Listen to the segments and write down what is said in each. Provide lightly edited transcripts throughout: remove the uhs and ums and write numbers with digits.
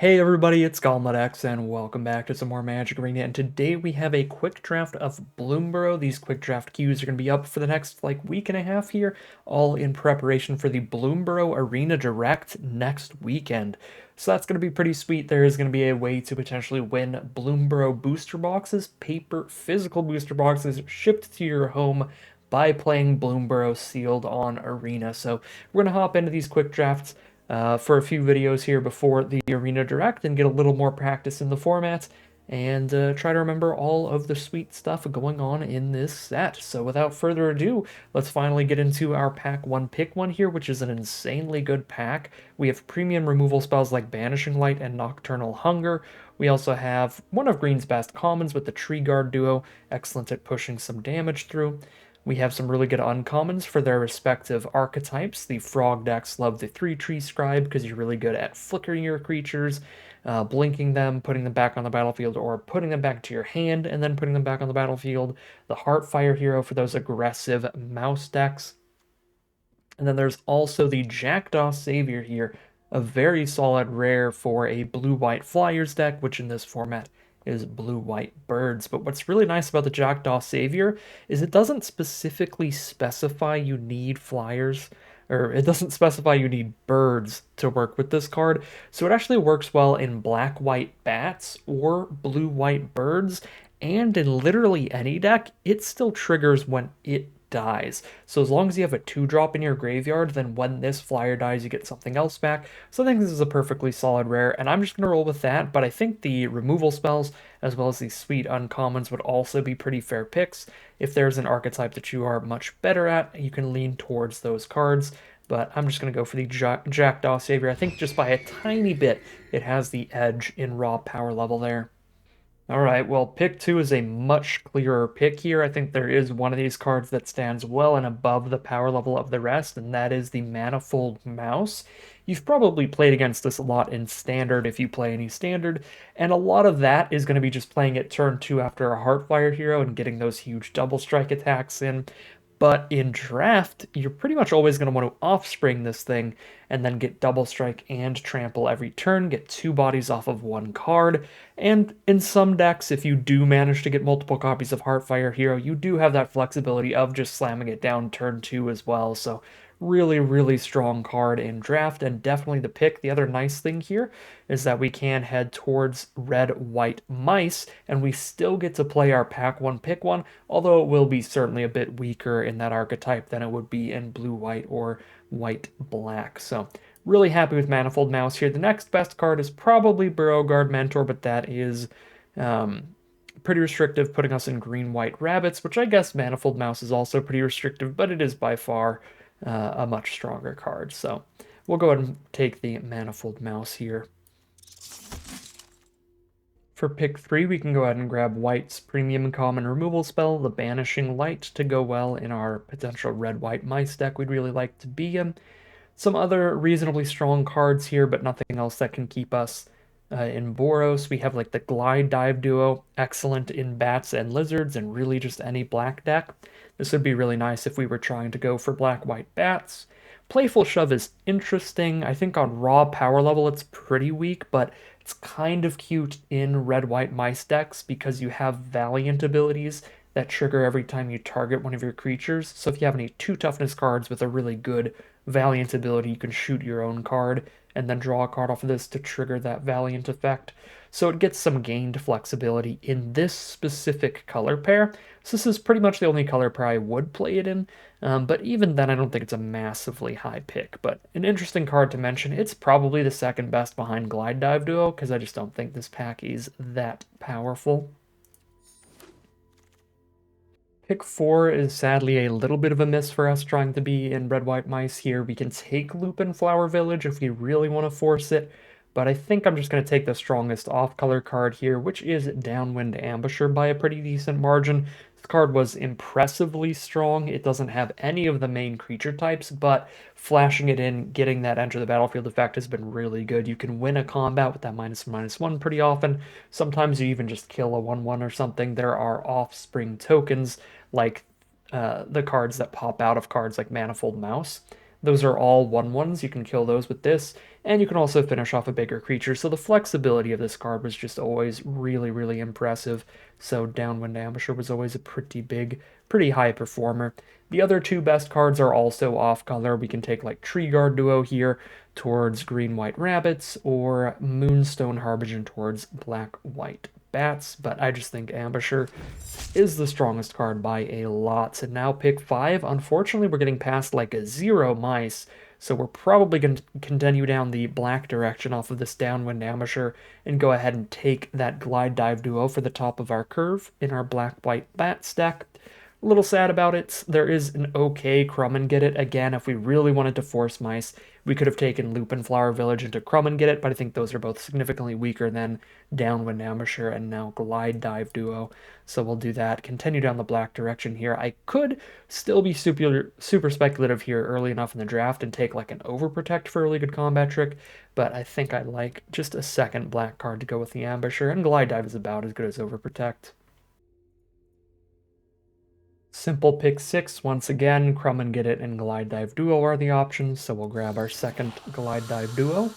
Hey everybody, it's GauntletX and welcome back to some more Magic Arena, and today we have a quick draft of Bloomburrow. These quick draft queues are going to be up for the next week and a half here, all in preparation for the Bloomburrow Arena Direct next weekend. So that's going to be pretty sweet. There is going to be a way to potentially win Bloomburrow booster boxes, paper physical booster boxes shipped to your home by playing Bloomburrow sealed on Arena. So we're going to hop into these quick drafts for a few videos here before the Arena Direct and get a little more practice in the format and try to remember all of the sweet stuff going on in this set. So without further ado, let's finally get into our pack 1 pick 1 here, which is an insanely good pack. We have premium removal spells like Banishing Light and Nocturnal Hunger. We also have one of Green's best commons with the Tree Guard duo, excellent at pushing some damage through. We have some really good uncommons for their respective archetypes. The frog decks love the 3-tree scribe because you're really good at flickering your creatures, blinking them, putting them back on the battlefield, or putting them back to your hand and then putting them back on the battlefield. The Heartfire hero for those aggressive mouse decks. And then there's also the Jackdaw Savior here, a very solid rare for a blue-white Flyers deck, which in this format is blue-white birds. But what's really nice about the Jackdaw Savior is it doesn't specifically specify you need Flyers, or it doesn't specify you need birds to work with this card. So it actually works well in black-white bats or blue-white birds, and in literally any deck, it still triggers when it dies. So as long as you have a 2-drop in your graveyard, then when this flyer dies, you get something else back. So I think this is a perfectly solid rare, and I'm just going to roll with that, but I think the removal spells, as well as these sweet uncommons, would also be pretty fair picks. If there's an archetype that you are much better at, you can lean towards those cards, but I'm just going to go for the Jackdaw Savior. I think just by a tiny bit, it has the edge in raw power level there. All right, well, pick 2 is a much clearer pick here. I think there is one of these cards that stands well and above the power level of the rest, and that is the Manifold Mouse. You've probably played against this a lot in Standard if you play any Standard, and a lot of that is going to be just playing it turn 2 after a Heartfire hero and getting those huge double strike attacks in. But in draft, you're pretty much always going to want to offspring this thing and then get double strike and trample every turn, get 2 bodies off of 1 card. And in some decks, if you do manage to get multiple copies of Heartfire Hero, you do have that flexibility of just slamming it down turn 2 as well. So really, really strong card in draft and definitely the pick. The other nice thing here is that we can head towards red-white mice and we still get to play our pack 1 pick 1, although it will be certainly a bit weaker in that archetype than it would be in blue-white or white-black. So really happy with Manifold Mouse here. The next best card is probably Burrowguard Mentor, but that is pretty restrictive, putting us in green-white rabbits, which I guess Manifold Mouse is also pretty restrictive, but it is by far a much stronger card. So we'll go ahead and take the Manifold Mouse here. For pick 3, we can go ahead and grab White's premium common removal spell, the Banishing Light, to go well in our potential red-white mice deck we'd really like to be in. Some other reasonably strong cards here, but nothing else that can keep us in Boros. We have the Glide Dive duo, excellent in bats and lizards, and really just any black deck. This would be really nice if we were trying to go for black-white bats. Playful Shove is interesting. I think on raw power level it's pretty weak, but it's kind of cute in red-white mice decks because you have Valiant abilities that trigger every time you target one of your creatures. So if you have any 2 toughness cards with a really good Valiant ability, you can shoot your own card and then draw a card off of this to trigger that Valiant effect. So it gets some gained flexibility in this specific color pair. So this is pretty much the only color pair I would play it in, but even then I don't think it's a massively high pick. But an interesting card to mention. It's probably the second best behind Glide Dive Duo, because I just don't think this pack is that powerful. Pick 4 is sadly a little bit of a miss for us trying to be in red-white mice here. We can take Lupin Flower Village if we really want to force it, but I think I'm just going to take the strongest off-color card here, which is Downwind Ambusher by a pretty decent margin. This card was impressively strong. It doesn't have any of the main creature types, but flashing it in, getting that enter the battlefield effect has been really good. You can win a combat with that -1/-1 pretty often. Sometimes you even just kill a 1/1 or something. There are offspring tokens like the cards that pop out of cards like Manifold Mouse. Those are all 1/1s. You can kill those with this. and you can also finish off a bigger creature. So the flexibility of this card was just always really, really impressive. So Downwind Ambusher was always a pretty high performer. The other two best cards are also off color. We can take like Tree Guard Duo here towards Green-White Rabbits, or Moonstone Harbinger towards Black-White Bats, but I just think Ambusher is the strongest card by a lot. And now pick 5. Unfortunately, we're getting past like a 0 mice, so we're probably going to continue down the black direction off of this Downwind Ambusher and go ahead and take that Glide Dive Duo for the top of our curve in our Black-White Bat stack. A little sad about it. There is an okay Crumb and Get It. Again, if we really wanted to force mice, we could have taken Lupin Flower Village into Crumb and Get It, but I think those are both significantly weaker than Downwind Ambusher and now Glide Dive Duo. So we'll do that. Continue down the black direction here. I could still be super speculative here early enough in the draft and take like an Overprotect for a really good combat trick, but I think I'd like just a second black card to go with the Ambusher, and Glide Dive is about as good as Overprotect. Simple pick 6, once again, Crumb and Get It and Glide Dive Duo are the options, so we'll grab our second Glide Dive Duo.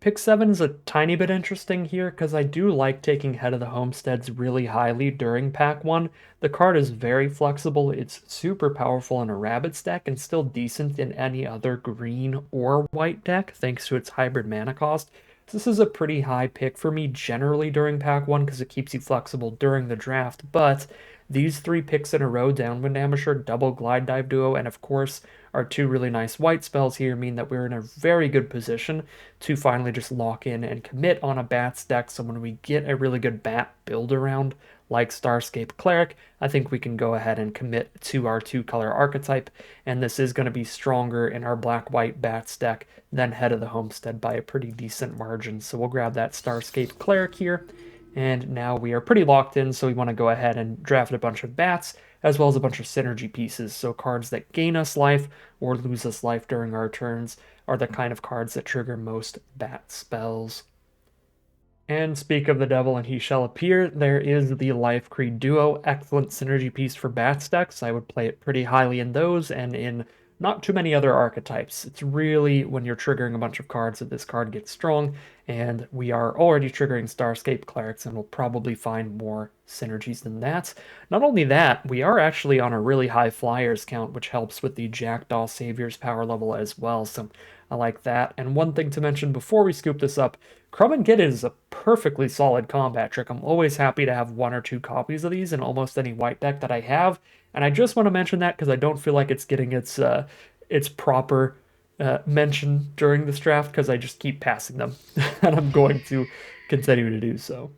Pick 7 is a tiny bit interesting here, because I do like taking Head of the Homesteads really highly during pack 1. The card is very flexible, it's super powerful in a Rabbids deck, and still decent in any other green or white deck, thanks to its hybrid mana cost. This is a pretty high pick for me generally during pack 1, because it keeps you flexible during the draft, but these 3 picks in a row, Downwind Ambusher, double Glide Dive Duo, and of course our 2 really nice white spells here mean that we're in a very good position to finally just lock in and commit on a Bats deck. So when we get a really good Bat build around like Starscape Cleric, I think we can go ahead and commit to our 2-color archetype, and this is going to be stronger in our Black-White Bats deck than Head of the Homestead by a pretty decent margin. So we'll grab that Starscape Cleric here. And now we are pretty locked in, so we want to go ahead and draft a bunch of bats, as well as a bunch of synergy pieces. So cards that gain us life or lose us life during our turns are the kind of cards that trigger most bat spells. And speak of the devil and he shall appear, there is the Life Creed Duo, excellent synergy piece for bats decks. I would play it pretty highly in those and in not too many other archetypes. It's really when you're triggering a bunch of cards that this card gets strong, and we are already triggering Starscape Clerics, and we'll probably find more synergies than that. Not only that, we are actually on a really high Flyers count, which helps with the Jackdaw Savior's power level as well, so I like that. And one thing to mention before we scoop this up, Crumb and Get It is a perfectly solid combat trick. I'm always happy to have 1 or 2 copies of these in almost any white deck that I have, and I just want to mention that because I don't feel like it's getting its proper mention during this draft, because I just keep passing them, and I'm going to continue to do so.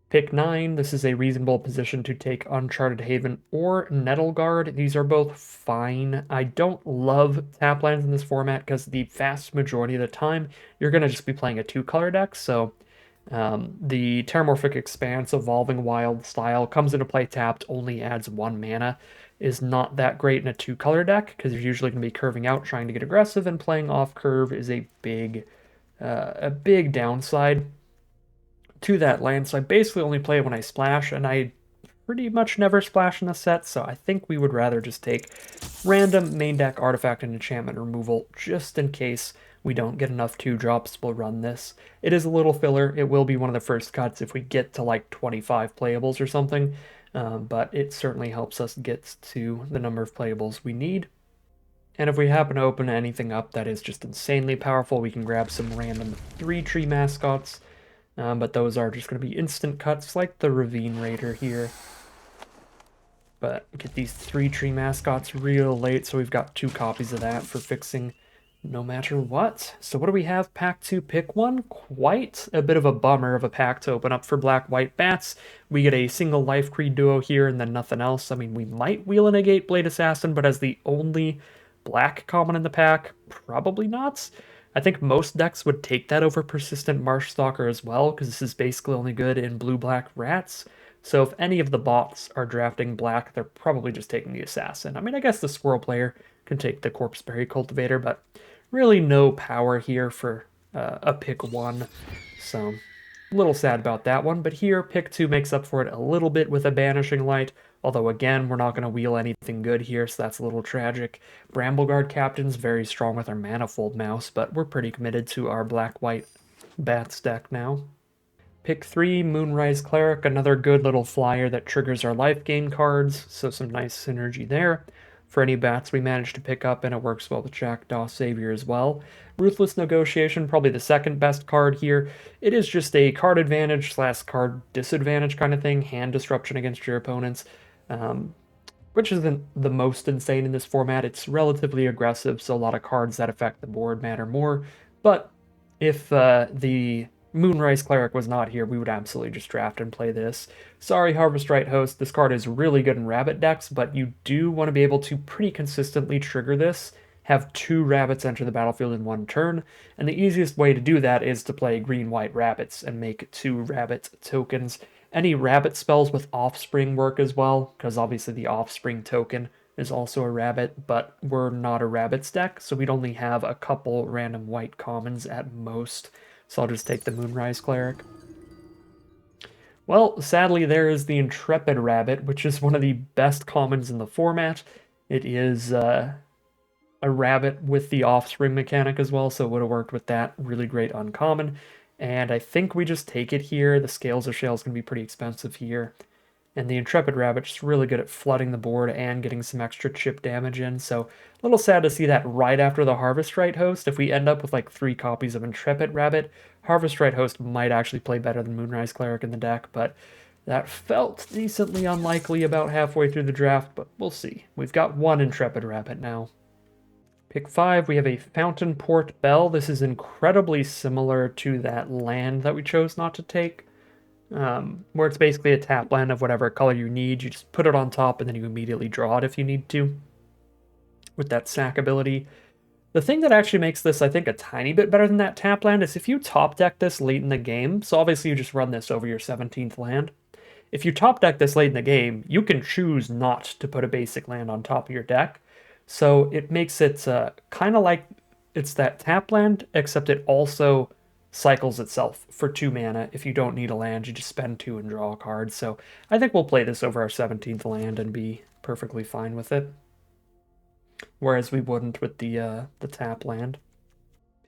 Pick 9, this is a reasonable position to take Uncharted Haven or Nettle Guard. These are both fine. I don't love tap lands in this format because the vast majority of the time you're going to just be playing a 2-color deck, so the Terramorphic Expanse Evolving Wild style comes into play tapped, only adds 1 mana, is not that great in a 2-color deck because you're usually going to be curving out trying to get aggressive, and playing off curve is a big downside to that land. So I basically only play when I splash, and I pretty much never splash in the set, so I think we would rather just take random main deck artifact and enchantment removal just in case we don't get enough 2-drops. We'll run this. It is a little filler. It will be one of the first cuts if we get to like 25 playables or something, but it certainly helps us get to the number of playables we need. And if we happen to open anything up that is just insanely powerful, we can grab some random 3-tree mascots, but those are just going to be instant cuts like the Ravine Raider here. But get these 3-tree mascots real late, so we've got 2 copies of that for fixing no matter what. So what do we have? Pack 2, pick 1. Quite a bit of a bummer of a pack to open up for Black-White Bats. We get a single Life Creed Duo here and then nothing else. I mean, we might wheel in a Gateblade Assassin, but as the only black common in the pack, probably not. I think most decks would take that over Persistent Marshstalker as well, because this is basically only good in blue-black rats. So if any of the bots are drafting black, they're probably just taking the Assassin. I mean, I guess the Squirrel player can take the Corpseberry Cultivator, but really no power here for a pick 1. So a little sad about that one, but here pick 2 makes up for it a little bit with a Banishing Light. Although, again, we're not going to wheel anything good here, so that's a little tragic. Brambleguard Captain's very strong with our Manifold Mouse, but we're pretty committed to our black-white Bats deck now. Pick 3, Moonrise Cleric, another good little flyer that triggers our life gain cards, so some nice synergy there. For any bats we managed to pick up, and it works well with Jackdaw Savior as well. Ruthless Negotiation, probably the second best card here. It is just a card advantage / card disadvantage kind of thing, hand disruption against your opponents, which isn't the most insane in this format. It's relatively aggressive, so a lot of cards that affect the board matter more. But if the Moonrise Cleric was not here, we would absolutely just draft and play this. Sorry, Harvestrite Host, this card is really good in rabbit decks, but you do want to be able to pretty consistently trigger this, have 2 rabbits enter the battlefield in 1 turn, and the easiest way to do that is to play green-white rabbits and make 2 rabbit tokens. Any rabbit spells with Offspring work as well, because obviously the Offspring token is also a rabbit, but we're not a rabbits deck, so we'd only have a couple random white commons at most. So I'll just take the Moonrise Cleric. Well, sadly, there is the Intrepid Rabbit, which is one of the best commons in the format. It is a rabbit with the Offspring mechanic as well, so it would have worked with that. Really great uncommon. And I think we just take it here. The Scales of Shale is going to be pretty expensive here. And the Intrepid Rabbit is really good at flooding the board and getting some extra chip damage in, so a little sad to see that right after the Harvestrite Host. If we end up with like 3 copies of Intrepid Rabbit, Harvestrite Host might actually play better than Moonrise Cleric in the deck, but that felt decently unlikely about halfway through the draft, but we'll see. We've got 1 Intrepid Rabbit now. Pick 5, we have a Fountain Port Bell. This is incredibly similar to that land that we chose not to take. Where it's basically a tap land of whatever color you need. You just put it on top and then you immediately draw it if you need to with that sack ability. The thing that actually makes this, I think, a tiny bit better than that tap land is if you top deck this late in the game, so obviously you just run this over your 17th land. If you top deck this late in the game, you can choose not to put a basic land on top of your deck. So it makes it kind of like it's that tap land, except it also cycles itself for 2 mana. If you don't need a land, you just spend 2 and draw a card. So I think we'll play this over our 17th land and be perfectly fine with it. Whereas we wouldn't with the tap land.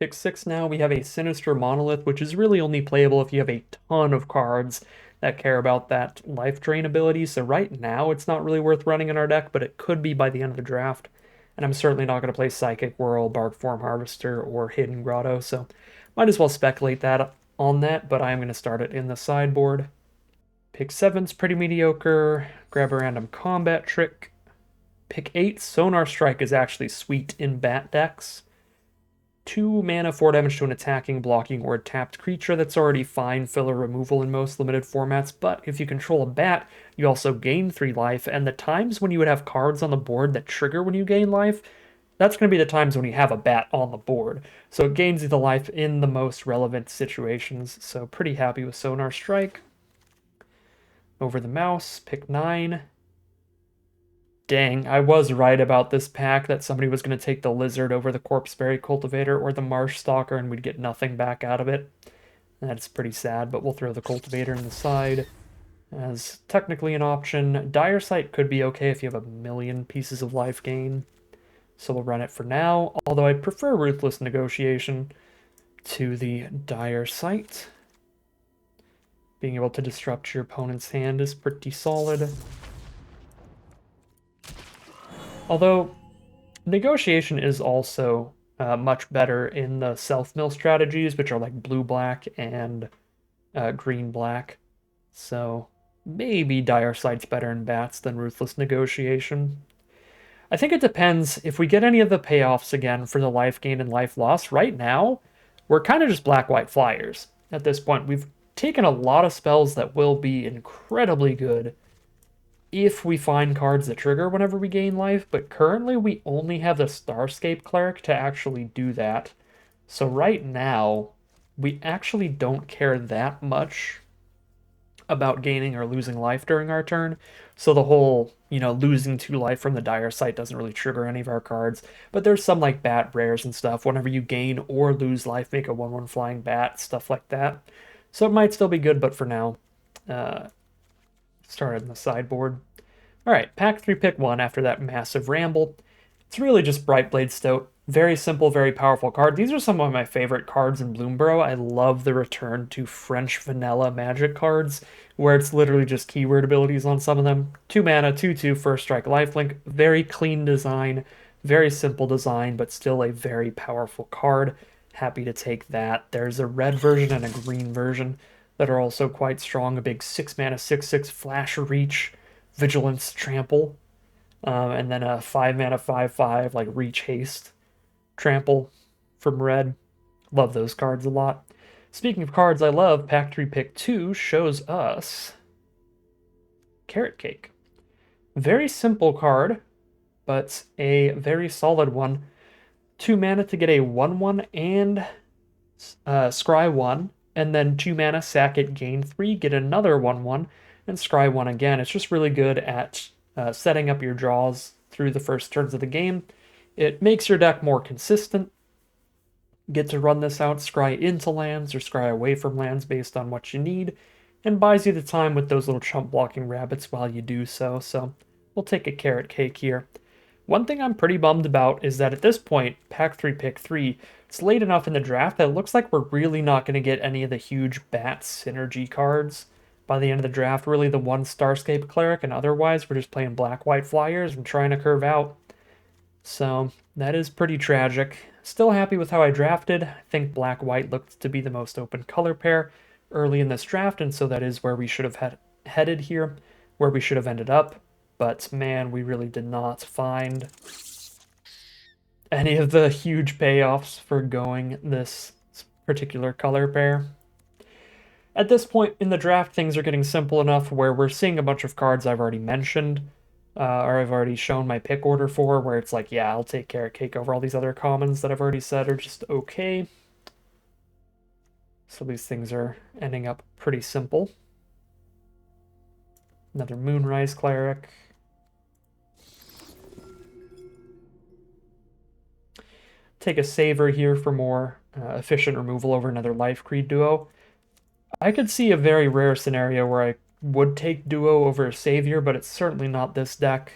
Pick 6 now, we have a Sinister Monolith, which is really only playable if you have a ton of cards that care about that life drain ability. So right now it's not really worth running in our deck, but it could be by the end of the draft. And I'm certainly not going to play Psychic Whirl, Bark Form Harvester, or Hidden Grotto, so might as well speculate that on that, but I'm going to start it in the sideboard. Pick 7's pretty mediocre. Grab a random combat trick. Pick 8, Sonar Strike is actually sweet in bat decks. 2 mana, 4 damage to an attacking, blocking, or tapped creature. That's already fine filler removal in most limited formats, but if you control a bat, you also gain 3 life, and the times when you would have cards on the board that trigger when you gain life, that's going to be the times when you have a bat on the board. So it gains you the life in the most relevant situations. So pretty happy with Sonar Strike. Over the mouse, pick 9. Dang, I was right about this pack that somebody was going to take the Lizard over the Corpseberry Cultivator or the Marsh Stalker and we'd get nothing back out of it. That's pretty sad, but we'll throw the Cultivator in the side as technically an option. Dire Sight could be okay if you have a million pieces of life gain. So we'll run it for now, although I prefer Ruthless Negotiation to the Dire Sight. Being able to disrupt your opponent's hand is pretty solid. Although, Negotiation is also much better in the self-mill strategies, which are like blue-black and green-black. So maybe Dire Sight's better in bats than Ruthless Negotiation. I think it depends if we get any of the payoffs again for the life gain and life loss. Right now, we're kind of just black-white flyers at this point. We've taken a lot of spells that will be incredibly good if we find cards that trigger whenever we gain life, but currently we only have the Starscape Cleric to actually do that. So right now, we actually don't care that much about gaining or losing life during our turn. So the whole, losing 2 life from the Dire Sight doesn't really trigger any of our cards. But there's some like bat rares and stuff. Whenever you gain or lose life, make a 1/1 flying bat, stuff like that. So it might still be good, but for now, start in the sideboard. All right, pack 3, pick 1 after that massive ramble. It's really just Brightblade Stoat. Very simple, very powerful card. These are some of my favorite cards in Bloomburrow. I love the return to French vanilla magic cards, where it's literally just keyword abilities on some of them. 2 mana, 2/2, first strike, lifelink. Very clean design, very simple design, but still a very powerful card. Happy to take that. There's a red version and a green version that are also quite strong. A big 6 mana, 6/6 flash reach, vigilance trample, and then a 5 mana 5/5 like reach haste trample from red. Love those cards a lot. Speaking of cards I love, pack 3 pick 2 shows us Carrot Cake. Very simple card, but a very solid one. 2 mana to get a 1/1 and scry 1, and then 2 mana, sack it, gain 3, get another 1/1, and scry 1 again. It's just really good at setting up your draws through the first turns of the game. It makes your deck more consistent. Get to run this out, scry into lands or scry away from lands based on what you need, and buys you the time with those little chump blocking rabbits while you do so. So we'll take a Carrot Cake here. One thing I'm pretty bummed about is that at this point, pack 3, pick 3, it's late enough in the draft that it looks like we're really not going to get any of the huge bat synergy cards by the end of the draft. Really the one Starscape Cleric, and otherwise we're just playing black-white flyers and trying to curve out. So that is pretty tragic. Still happy with how I drafted. I think black-white looked to be the most open color pair early in this draft, and so that is where we should have headed here, where we should have ended up. But man, we really did not find any of the huge payoffs for going this particular color pair. At this point in the draft, things are getting simple enough where we're seeing a bunch of cards I've already mentioned, or I've already shown my pick order for, where it's like, yeah, I'll take Carrot Cake over all these other commons that I've already said are just okay. So these things are ending up pretty simple. Another Moonrise Cleric. Take a Saver here for more efficient removal over another Life Creed duo. I could see a very rare scenario where I would take duo over a Savior, but it's certainly not this deck,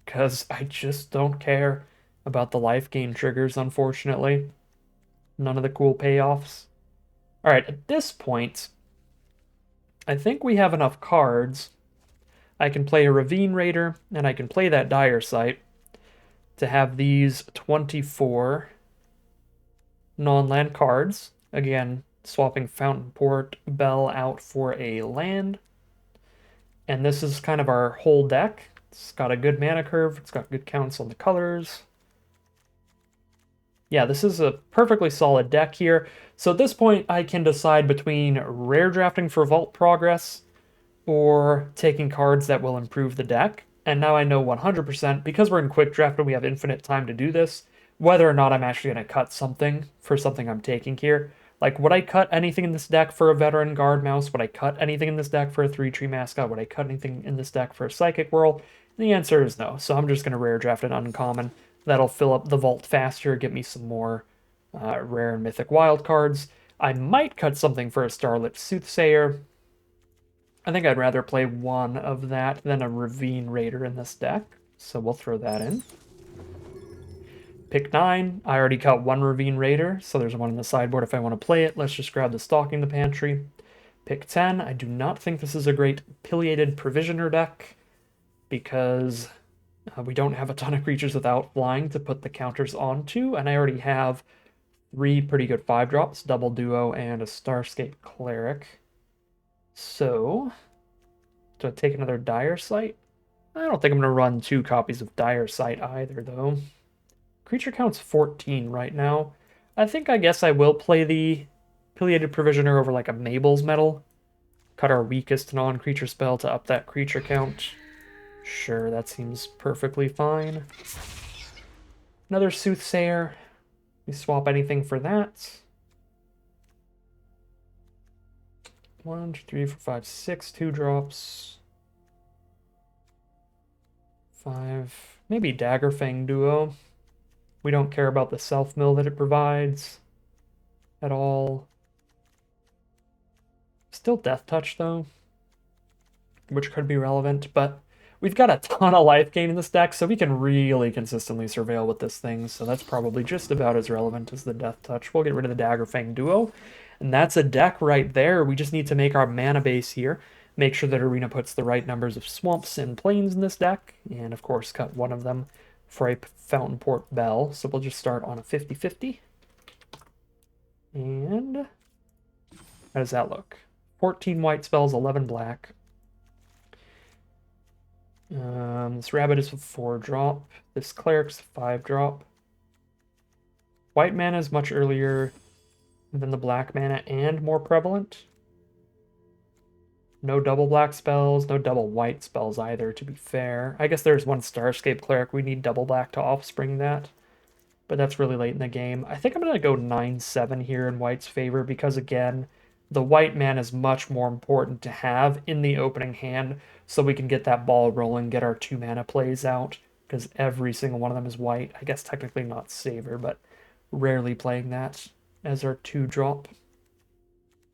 because I just don't care about the life gain triggers, unfortunately. None of the cool payoffs. Alright, at this point, I think we have enough cards. I can play a Ravine Raider, and I can play that Dire Sight to have these 24 non-land cards. Again, swapping Fountain Port Bell out for a land. And this is kind of our whole deck. It's got a good mana curve. It's got good counts on the colors. Yeah, this is a perfectly solid deck here. So at this point, I can decide between rare drafting for Vault Progress or taking cards that will improve the deck. And now I know 100%, because we're in Quick Draft and we have infinite time to do this, whether or not I'm actually going to cut something for something I'm taking here. Like, would I cut anything in this deck for a Veteran Guard Mouse? Would I cut anything in this deck for a 3-tree Mascot? Would I cut anything in this deck for a Psychic Whirl? And the answer is no. So I'm just going to rare draft an uncommon. That'll fill up the vault faster, get me some more rare and mythic wild cards. I might cut something for a Starlit Soothsayer. I think I'd rather play one of that than a Ravine Raider in this deck. So we'll throw that in. Pick 9, I already cut one Ravine Raider, so there's one in the sideboard if I want to play it. Let's just grab the Stalking the Pantry. Pick 10, I do not think this is a great Pileated Provisioner deck, because we don't have a ton of creatures without flying to put the counters onto, and I already have 3 pretty good 5-drops, Double Duo and a Starscape Cleric. So, do I take another Dire Sight? I don't think I'm going to run 2 copies of Dire Sight either, though. Creature count's 14 right now. I guess I will play the Pileated Provisioner over like a Mabel's Medal. Cut our weakest non-creature spell to up that creature count. Sure, that seems perfectly fine. Another Soothsayer. We swap anything for that. 1, 2, 3, 4, 5, 6 2-drops. 5. Maybe Daggerfang Duo. We don't care about the self-mill that it provides at all. Still Death Touch, though, which could be relevant, but We've got a ton of life gain in this deck, so we can really consistently surveil with this thing, so that's probably just about as relevant as the Death Touch. We'll get rid of the Daggerfang duo, and that's a deck right there. We just need to make our mana base here, make sure that Arena puts the right numbers of swamps and plains in this deck, and of course cut one of them for a Fountain Port Bell. So we'll just start on a 50-50. And how does that look? 14 white spells, 11 black. This rabbit is a 4-drop. This cleric's a 5-drop. White mana is much earlier than the black mana and more prevalent. No double black spells, no double white spells either, to be fair. I guess there's one Starscape Cleric. We need double black to offspring that. But that's really late in the game. I think I'm going to go 9-7 here in white's favor because, again, the white mana is much more important to have in the opening hand so we can get that ball rolling, get our 2 mana plays out, because every single one of them is white. I guess technically not Saver, but rarely playing that as our 2-drop.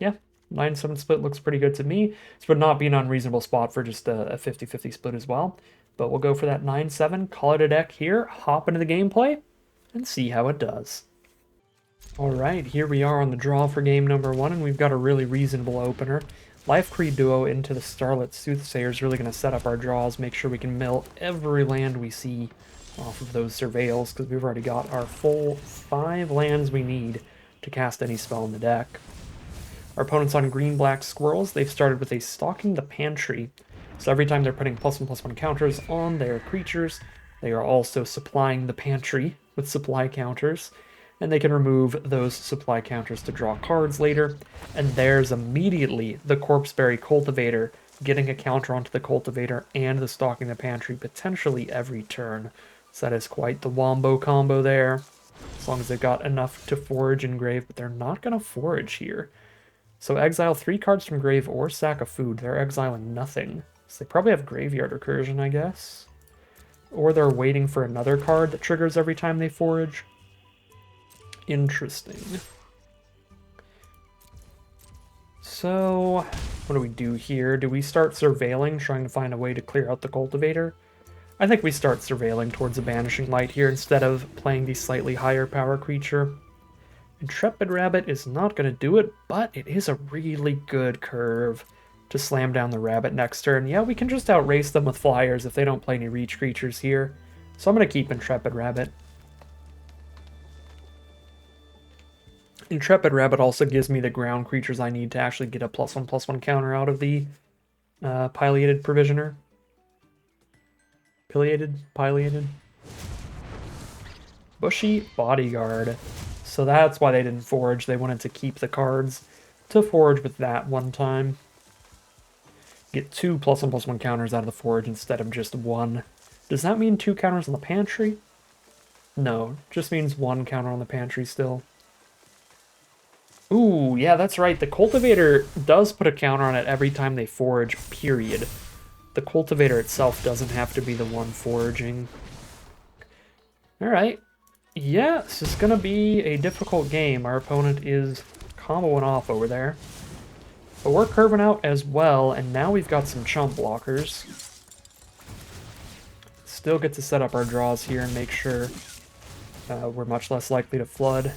Yeah, 9-7 split looks pretty good to me. This would not be an unreasonable spot for just a 50-50 split as well. But we'll go for that 9-7, call it a deck here, hop into the gameplay, and see how it does. Alright, here we are on the draw for game number 1, and we've got a really reasonable opener. Life Creed duo into the Starlit Soothsayer is really going to set up our draws, make sure we can mill every land we see off of those surveils, because we've already got our full 5 lands we need to cast any spell in the deck. Our opponents on green-black squirrels, they've started with a Stalking the Pantry. So every time they're putting +1/+1 counters on their creatures, they are also supplying the pantry with supply counters, and they can remove those supply counters to draw cards later. And there's immediately the Corpseberry Cultivator getting a counter onto the Cultivator and the Stalking the Pantry potentially every turn. So that is quite the wombo combo there, as long as they've got enough to forage in grave, but they're not going to forage here. So exile 3 cards from grave or sack a food. They're exiling nothing. So they probably have Graveyard Recursion, I guess. Or they're waiting for another card that triggers every time they forage. Interesting. So, what do we do here? Do we start surveilling, trying to find a way to clear out the Cultivator? I think we start surveilling towards a Banishing Light here instead of playing the slightly higher power creature. Intrepid Rabbit is not going to do it, but it is a really good curve to slam down the Rabbit next turn. Yeah, we can just outrace them with Flyers if they don't play any reach creatures here. So I'm going to keep Intrepid Rabbit. Intrepid Rabbit also gives me the ground creatures I need to actually get a +1/+1 counter out of the Pileated Provisioner. Pileated? Bushy Bodyguard. So that's why they didn't forage. They wanted to keep the cards to forage with that one time. Get 2 +1/+1 counters out of the forage instead of just 1. Does that mean 2 counters on the pantry? No, just means 1 counter on the pantry still. Ooh, yeah, that's right. The Cultivator does put a counter on it every time they forage, period. The Cultivator itself doesn't have to be the one foraging. Alright. Yeah, this is going to be a difficult game. Our opponent is comboing off over there. But we're curving out as well, and now we've got some chump blockers. Still get to set up our draws here and make sure we're much less likely to flood.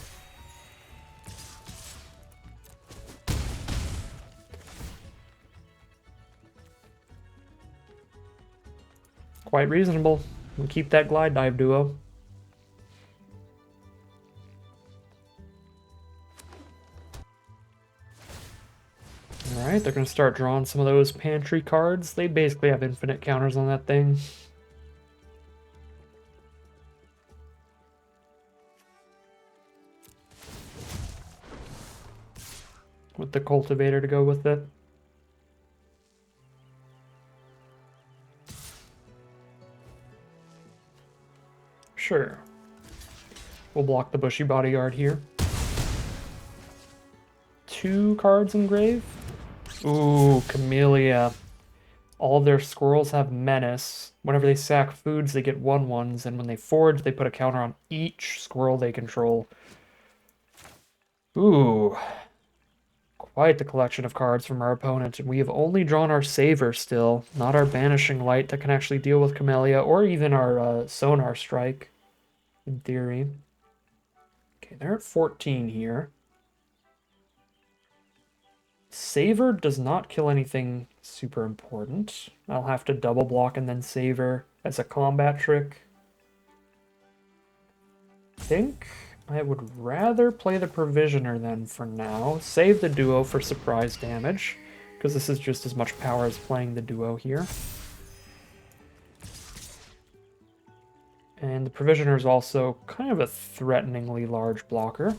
Quite reasonable. We'll keep that Glide Dive duo. Alright, they're going to start drawing some of those pantry cards. They basically have infinite counters on that thing. With the Cultivator to go with it. Sure. We'll block the Bushy Bodyguard here. 2 cards in grave. Ooh, Camellia. All their squirrels have Menace. Whenever they sack foods, they get 1/1s, and when they forage, they put a counter on each squirrel they control. Ooh. quite the collection of cards from our opponent, and we have only drawn our Saver still, not our Banishing Light that can actually deal with Camellia, or even our Sonar Strike, in theory. Okay, they're at 14 here. Saver does not kill anything super important. I'll have to double block and then Saver as a combat trick. I think I would rather play the Provisioner then for now. Save the Duo for surprise damage, because this is just as much power as playing the Duo here. And the Provisioner is also kind of a threateningly large blocker.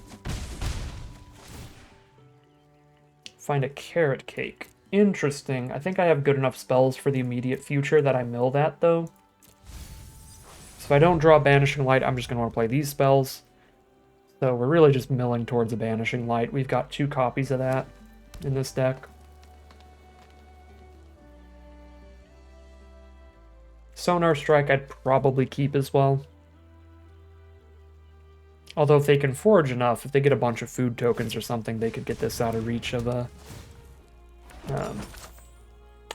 Find a Carrot Cake. Interesting. I think I have good enough spells for the immediate future that I mill that, though. So if I don't draw Banishing Light, I'm just going to want to play these spells. So we're really just milling towards a Banishing Light. We've got 2 copies of that in this deck. Sonar Strike I'd probably keep as well. Although if they can forge enough, if they get a bunch of food tokens or something, they could get this out of reach of a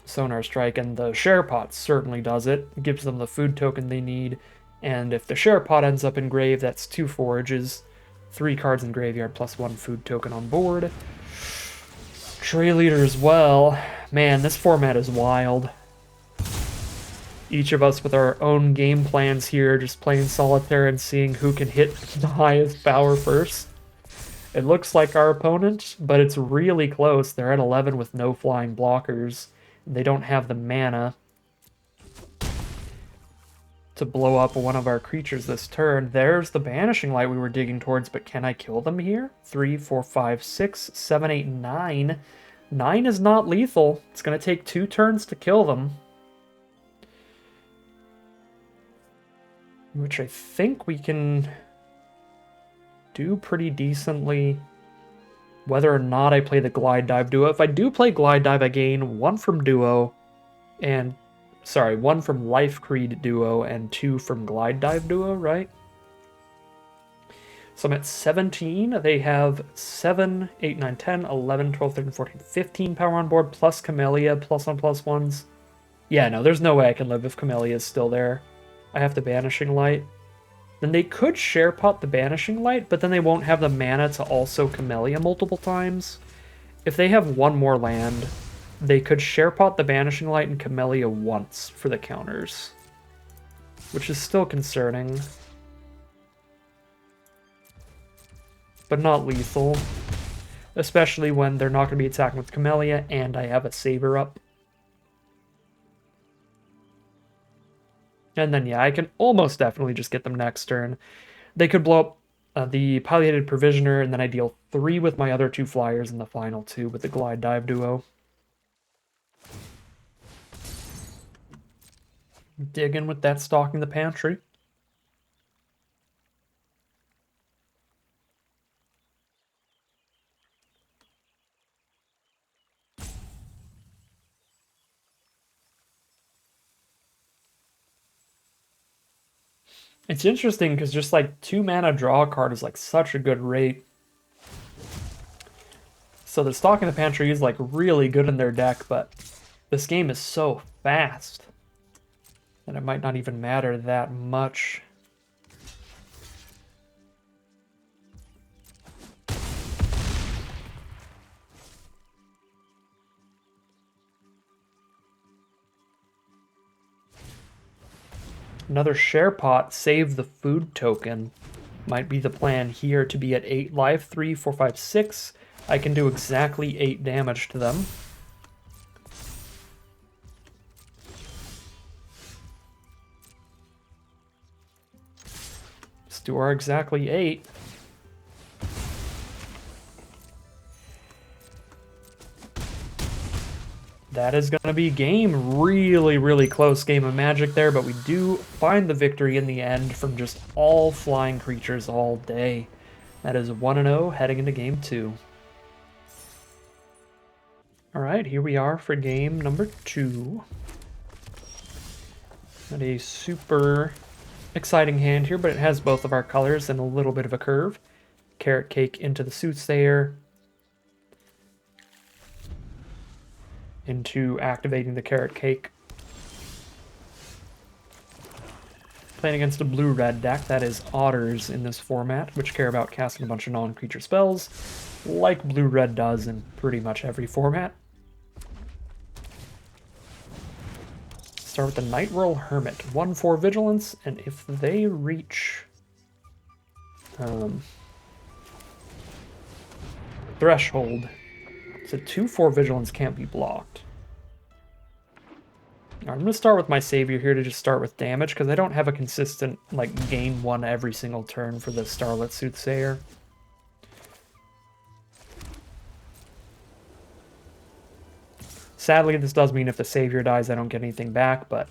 Sonar Strike. And the Share Pot certainly does it. It gives them the food token they need. And if the Share Pot ends up in grave, that's 2 forages, 3 cards in graveyard, plus 1 food token on board. Tray Leader as well. Man, this format is wild. Each of us with our own game plans here, just playing solitaire and seeing who can hit the highest power first. It looks like our opponent, but it's really close. They're at 11 with no flying blockers. They don't have the mana to blow up one of our creatures this turn. There's the Banishing Light we were digging towards, but can I kill them here? 3, 4, 5, 6, 7, 8, 9. 9 is not lethal. It's going to take 2 turns to kill them. Which I think we can do pretty decently, whether or not I play the Glide Dive Duo. If I do play Glide Dive, I gain 1 from Duo, and, sorry, 1 from Life Creed Duo, and 2 from Glide Dive Duo, right? So I'm at 17. They have 7, 8, 9, 10, 11, 12, 13, 14, 15 power on board, plus Camellia, +1/+1s. Yeah, no, there's no way I can live if Camellia is still there. I have the Banishing Light. Then they could Share Pot the Banishing Light, but then they won't have the mana to also Camellia multiple times. If they have 1 more land, they could Share Pot the Banishing Light and Camellia once for the counters, which is still concerning, but not lethal, especially when they're not going to be attacking with Camellia and I have a Saber up. And then, yeah, I can almost definitely just get them next turn. They could blow up the Pileated Provisioner, and then I deal 3 with my other 2 flyers in the final 2 with the Glide Dive Duo. Dig in with that Stocking the Pantry. It's interesting because just like 2 mana draw a card is like such a good rate. So the Stocking the Pantry is like really good in their deck, but this game is so fast that it might not even matter that much. Another Share Pot, save the food token. Might be the plan here to be at 8 life, 3, 4, 5, 6. I can do exactly 8 damage to them. Let's do our exactly 8. That is going to be game. Really, really close game of Magic there, but we do find the victory in the end from just all flying creatures all day. That is 1-0 heading into game 2. Alright, here we are for game number 2. Not a super exciting hand here, but it has both of our colors and a little bit of a curve. Carrot Cake into the Soothsayer. into activating the carrot cake. Playing against a blue-red deck, that is otters in this format, which care about casting a bunch of non-creature spells, like blue-red does in pretty much every format. Start with the Nightroll Hermit. 1/4 Vigilance, and if they reach threshold, so 2/4 Vigilance can't be blocked. I'm going to start with my Savior here to just start with damage, because I don't have a consistent, like, gain 1 every single turn for the Starlit Soothsayer. Sadly, this does mean if the Savior dies, I don't get anything back, but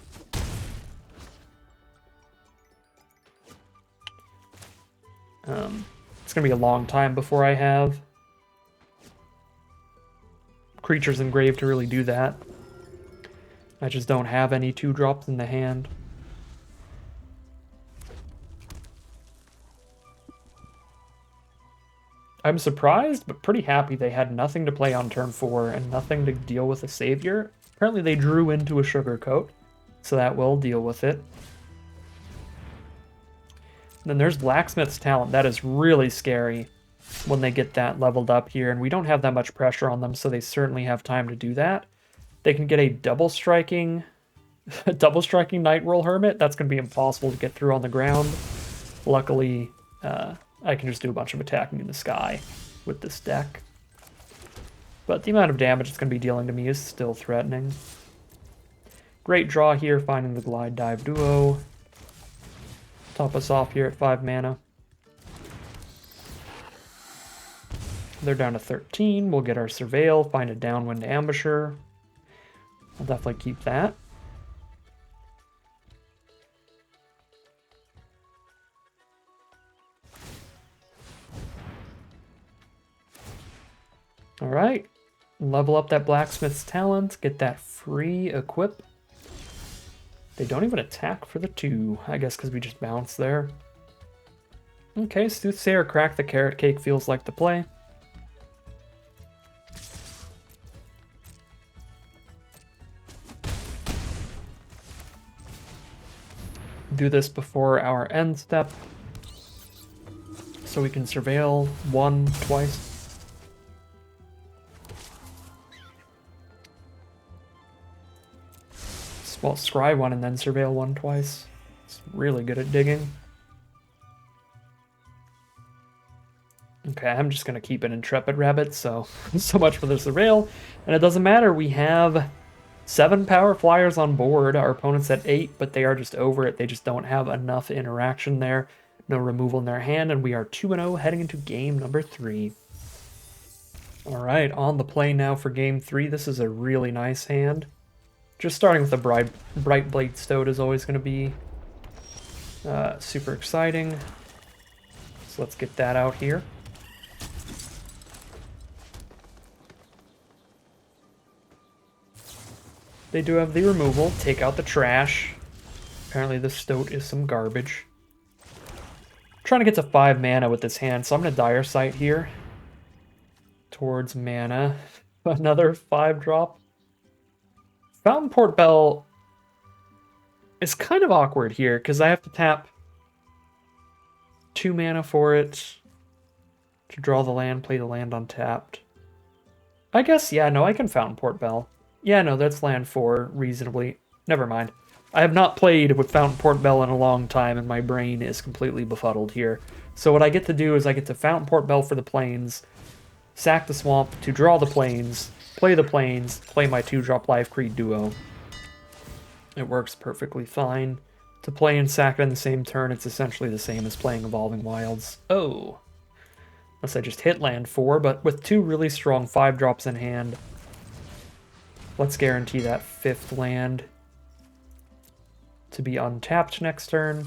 it's going to be a long time before I have creatures engraved to really do that. I just don't have any 2-drops in the hand. I'm surprised, but pretty happy they had nothing to play on turn 4 and nothing to deal with a Savior. Apparently they drew into a Sugar Coat, so that will deal with it. And then there's Blacksmith's Talent. That is really scary when they get that leveled up here, and we don't have that much pressure on them, so they certainly have time to do that. They can get a double striking Nightroll Hermit. That's going to be impossible to get through on the ground. Luckily, I can just do a bunch of attacking in the sky with this deck. But the amount of damage it's going to be dealing to me is still threatening. Great draw here, finding the Glide Dive Duo. Top us off here at 5 mana. They're down to 13. We'll get our Surveil, find a Downwind Ambusher. I'll definitely keep that. Alright, level up that Blacksmith's Talent, get that free equip. They don't even attack for the 2, I guess because we just bounce there. Okay, Soothsayer Crack the Carrot Cake feels like the play. Do this before our end step, so we can Surveil 1 twice. Well, scry 1 and then Surveil 1 twice. It's really good at digging. Okay, I'm just going to keep an Intrepid Rabbit, so much for the Surveil. And it doesn't matter, we have 7 Power Flyers on board. Our opponent's at 8, but they are just over it. They just don't have enough interaction there. No removal in their hand, and we are 2-0 heading into game number 3. Alright, on the play now for game 3. This is a really nice hand. Just starting with a Bright Blade Stoat is always going to be super exciting. So let's get that out here. They do have the removal. Take out the trash. Apparently the Stoat is some garbage. I'm trying to get to 5 mana with this hand, so I'm going to Dire Sight here. Towards mana. Another 5-drop. Fountain Port Bell is kind of awkward here, because I have to tap 2 mana for it to draw the land, play the land untapped. I guess, yeah, no, I can Fountain Port Bell. Yeah, no, that's land 4, reasonably. Never mind. I have not played with Fountain Port Bell in a long time, and my brain is completely befuddled here. So what I get to do is I get to Fountain Port Bell for the plains, sack the swamp to draw the plains, play the plains, play my 2-drop Life Creed Duo. It works perfectly fine. To play and sack it in the same turn, it's essentially the same as playing Evolving Wilds. Oh. Unless I just hit land 4, but with 2 really strong 5-drops in hand, let's guarantee that 5th land to be untapped next turn.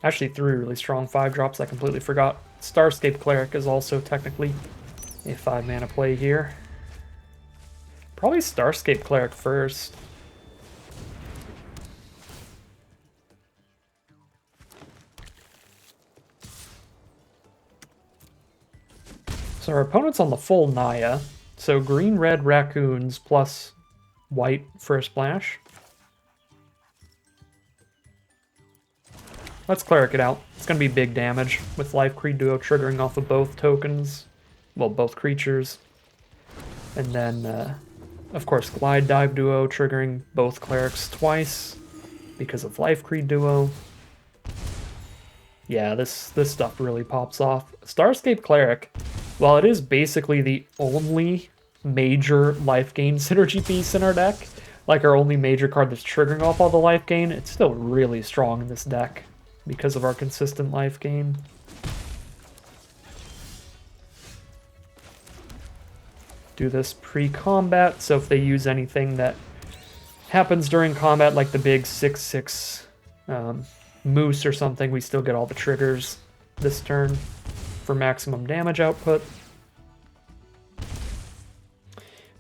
Actually, 3 really strong 5-drops. I completely forgot. Starscape Cleric is also technically a 5-mana play here. Probably Starscape Cleric first. So our opponent's on the full Naya. So green, red, raccoons plus white for a splash. Let's Cleric it out. It's going to be big damage with Life Creed Duo triggering off of both tokens. Well, both creatures. And then, of course, Glide Dive Duo triggering both Clerics twice because of Life Creed Duo. Yeah, this stuff really pops off. Starscape Cleric, while it is basically the only major life gain synergy piece in our deck, like our only major card that's triggering off all the life gain, it's still really strong in this deck because of our consistent life gain. Do this pre-combat, so if they use anything that happens during combat, like the big 6/6 moose or something, we still get all the triggers this turn for maximum damage output.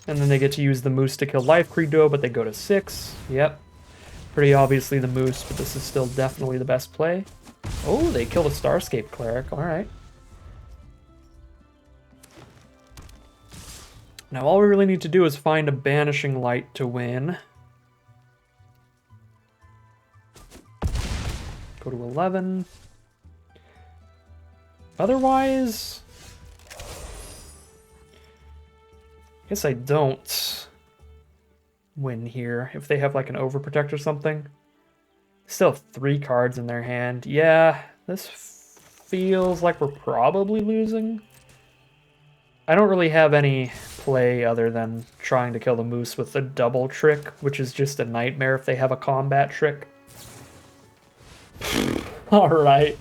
And then they get to use the moose to kill Life Creed Duo, but they go to 6. Yep. Pretty obviously the moose, but this is still definitely the best play. Oh, they killed a Starscape Cleric. Alright. Now all we really need to do is find a Banishing Light to win. Go to 11. Otherwise, I guess I don't win here. If they have like an Overprotect or something. Still have 3 cards in their hand. Yeah, this feels like we're probably losing. I don't really have any play other than trying to kill the moose with a double trick, which is just a nightmare if they have a combat trick. Alright.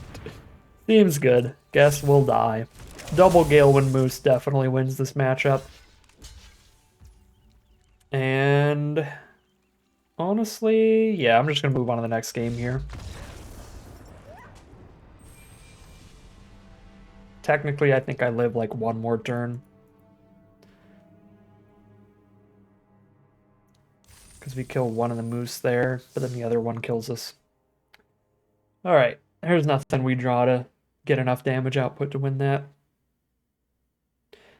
Seems good. Guess we'll die. Double Galewind Moose definitely wins this matchup. And honestly, yeah, I'm just going to move on to the next game here. Technically, I think I live like one more turn. Because we kill one of the moose there, but then the other one kills us. Alright, here's nothing we draw to get enough damage output to win that.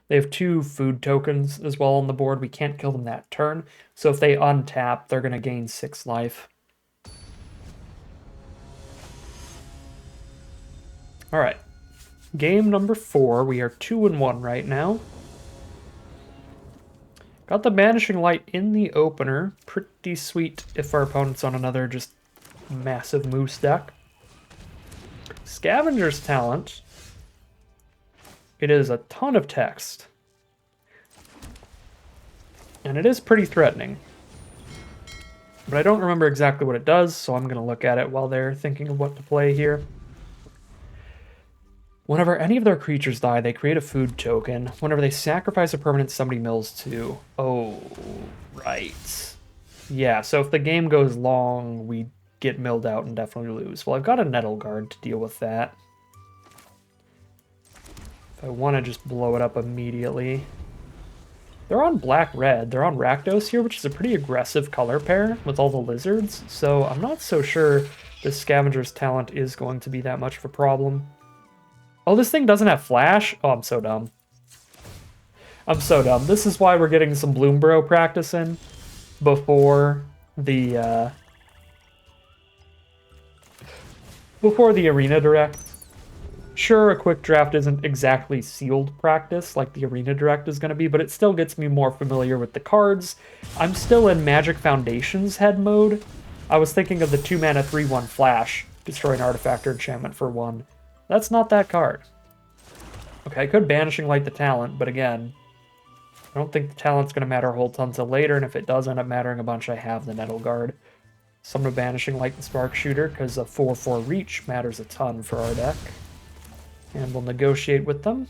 They have 2 food tokens as well on the board. We can't kill them that turn. So if they untap, they're going to gain 6 life. Alright. Game number 4. We are 2-1 right now. Got the Banishing Light in the opener. Pretty sweet if our opponent's on another just massive moose deck. Scavenger's Talent. It is a ton of text. And it is pretty threatening. But I don't remember exactly what it does, so I'm going to look at it while they're thinking of what to play here. Whenever any of their creatures die, they create a food token. Whenever they sacrifice a permanent, somebody mills 2. Oh, right. Yeah, so if the game goes long, we get milled out and definitely lose. Well, I've got a Nettle Guard to deal with that. If I want to just blow it up immediately. They're on black-red. They're on Rakdos here, which is a pretty aggressive color pair with all the lizards. So I'm not so sure this Scavenger's Talent is going to be that much of a problem. Oh, this thing doesn't have flash? Oh, I'm so dumb. I'm so dumb. This is why we're getting some Bloomburrow practice in before the Arena Direct. Sure, a quick draft isn't exactly sealed practice like the Arena Direct is going to be, but it still gets me more familiar with the cards. I'm still in Magic Foundations head mode. I was thinking of the 2-mana 3/1 flash, destroy an artifact or enchantment for 1. That's not that card. Okay, I could Banishing Light the talent, but again, I don't think the talent's going to matter a whole ton till later, and if it does end up mattering a bunch, I have the Nettle Guard. So I'm going to Banishing Light the Spark Shooter, because a 4/4 reach matters a ton for our deck. And we'll negotiate with them.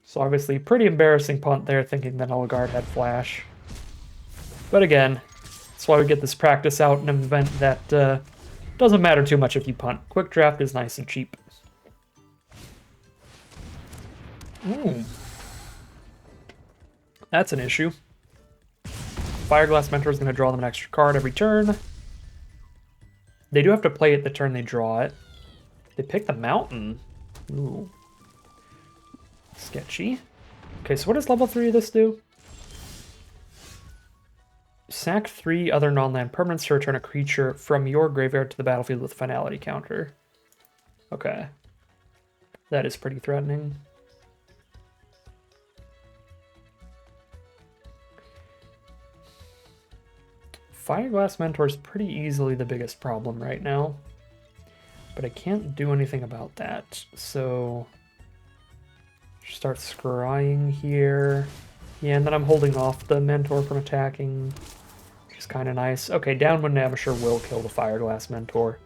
So obviously, pretty embarrassing punt there, thinking that Nettle Guard had flash. But again, that's why we get this practice out in an event that doesn't matter too much if you punt. Quick draft is nice and cheap. That's an issue. Fireglass Mentor is going to draw them an extra card every turn. They do have to play it the turn they draw it. They pick the mountain. Ooh. Sketchy. Okay, so what does level 3 of this do? Sack 3 other non-land permanents to return a creature from your graveyard to the battlefield with finality counter. Okay. That is pretty threatening. Fireglass Mentor is pretty easily the biggest problem right now. But I can't do anything about that. So start scrying here. Yeah, and then I'm holding off the Mentor from attacking, which is kind of nice. Okay, Downwind Amateur will kill the Fireglass Mentor.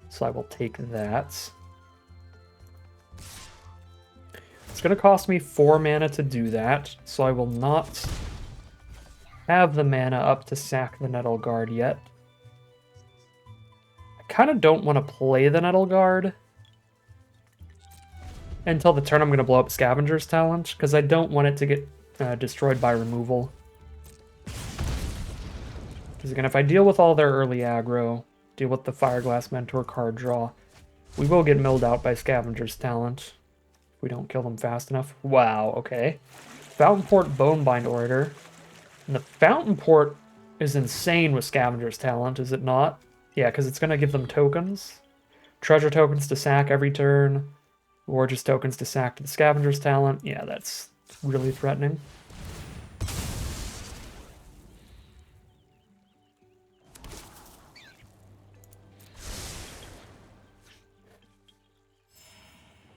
So I will take that. It's going to cost me 4 mana to do that, so I will not have the mana up to sack the Nettle Guard yet. I kind of don't want to play the Nettle Guard until the turn I'm going to blow up Scavenger's Talent, because I don't want it to get destroyed by removal. Because again, if I deal with all their early aggro, deal with the Fireglass Mentor card draw, we will get milled out by Scavenger's Talent if we don't kill them fast enough. Wow, okay. Fountain Port Bonebind Orator. And the Fountain Port is insane with Scavenger's Talent, is it not? Yeah, because it's going to give them tokens. Treasure tokens to sack every turn. Gorgeous tokens to sack to the Scavenger's Talent. Yeah, that's really threatening.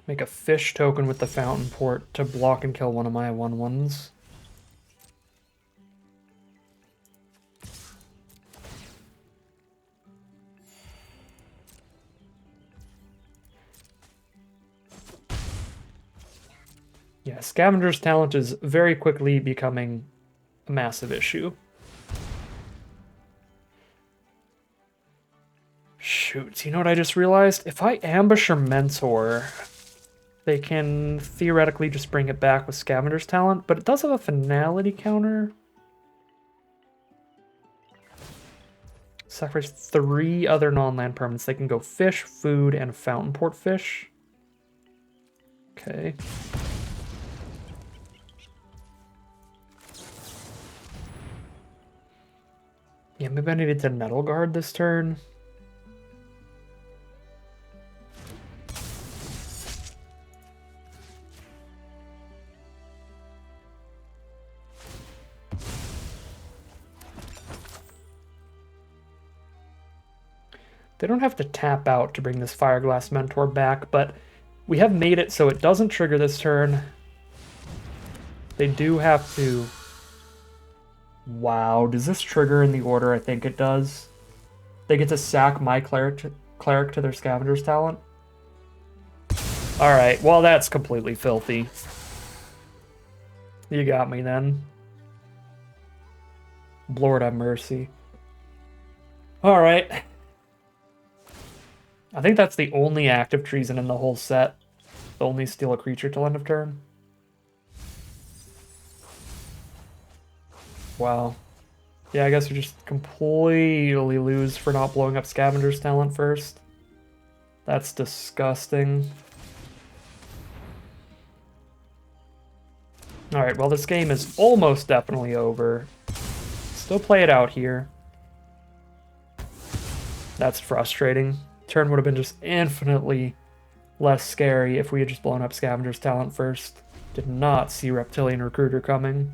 Make a fish token with the Fountain Port to block and kill one of my 1/1s. Yeah, Scavenger's Talent is very quickly becoming a massive issue. Shoot, you know what I just realized? If I ambush or Mentor, they can theoretically just bring it back with Scavenger's Talent, but it does have a finality counter. Sacrifice 3 other non-land permanents. They can go fish, food, and Fountain Port fish. Okay. Yeah, maybe I needed to Nettle Guard this turn. They don't have to tap out to bring this Fireglass Mentor back, but we have made it so it doesn't trigger this turn. They do have to... Wow, does this trigger in the order I think it does? They get to sack my cleric to their Scavenger's Talent? Alright, well that's completely filthy. You got me then. Lord have mercy. Alright. I think that's the only active treason in the whole set. Only steal a creature till end of turn. Wow. Yeah, I guess we just completely lose for not blowing up Scavenger's Talent first. That's disgusting. Alright, well this game is almost definitely over. Still play it out here. That's frustrating. Turn would have been just infinitely less scary if we had just blown up Scavenger's Talent first. Did not see Reptilian Recruiter coming.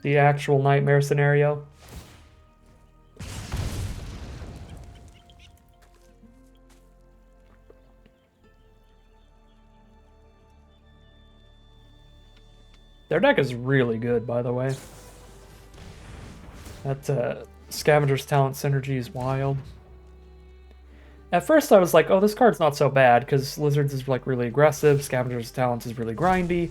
The actual nightmare scenario. Their deck is really good, by the way. That Scavenger's Talent synergy is wild. At first I was like, oh, this card's not so bad, because Lizards is like really aggressive, Scavenger's Talent is really grindy,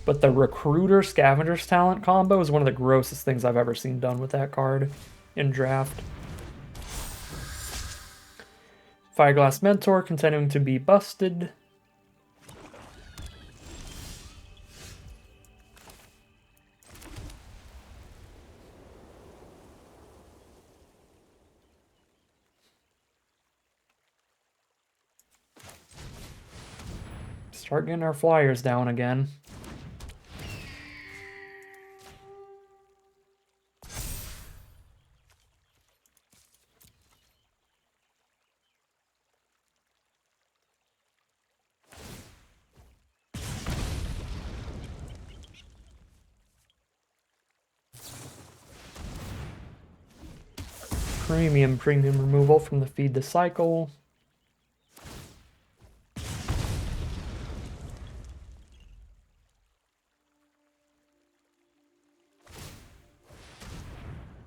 but the Recruiter Scavenger's Talent combo is one of the grossest things I've ever seen done with that card in Draft. Fireglass Mentor continuing to be busted. . Start getting our flyers down again. Premium removal from the feed the cycle.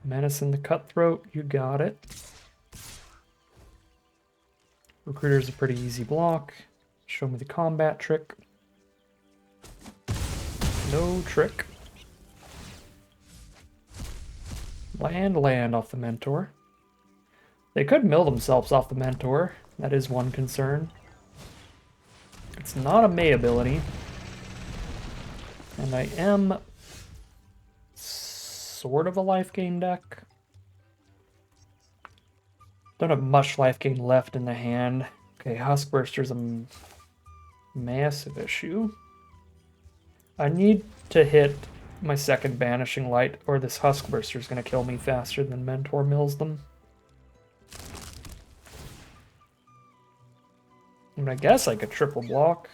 Menace in the Cutthroat, you got it. Recruiter's a pretty easy block. Show me the combat trick. No trick. Land off the Mentor. They could mill themselves off the Mentor. That is one concern. It's not a May ability. And I am sort of a life gain deck. Don't have much life gain left in the hand. Okay, Huskburster's a massive issue. I need to hit my second Banishing Light, or this Huskburster's going to kill me faster than Mentor mills them. I mean, I guess I could triple block,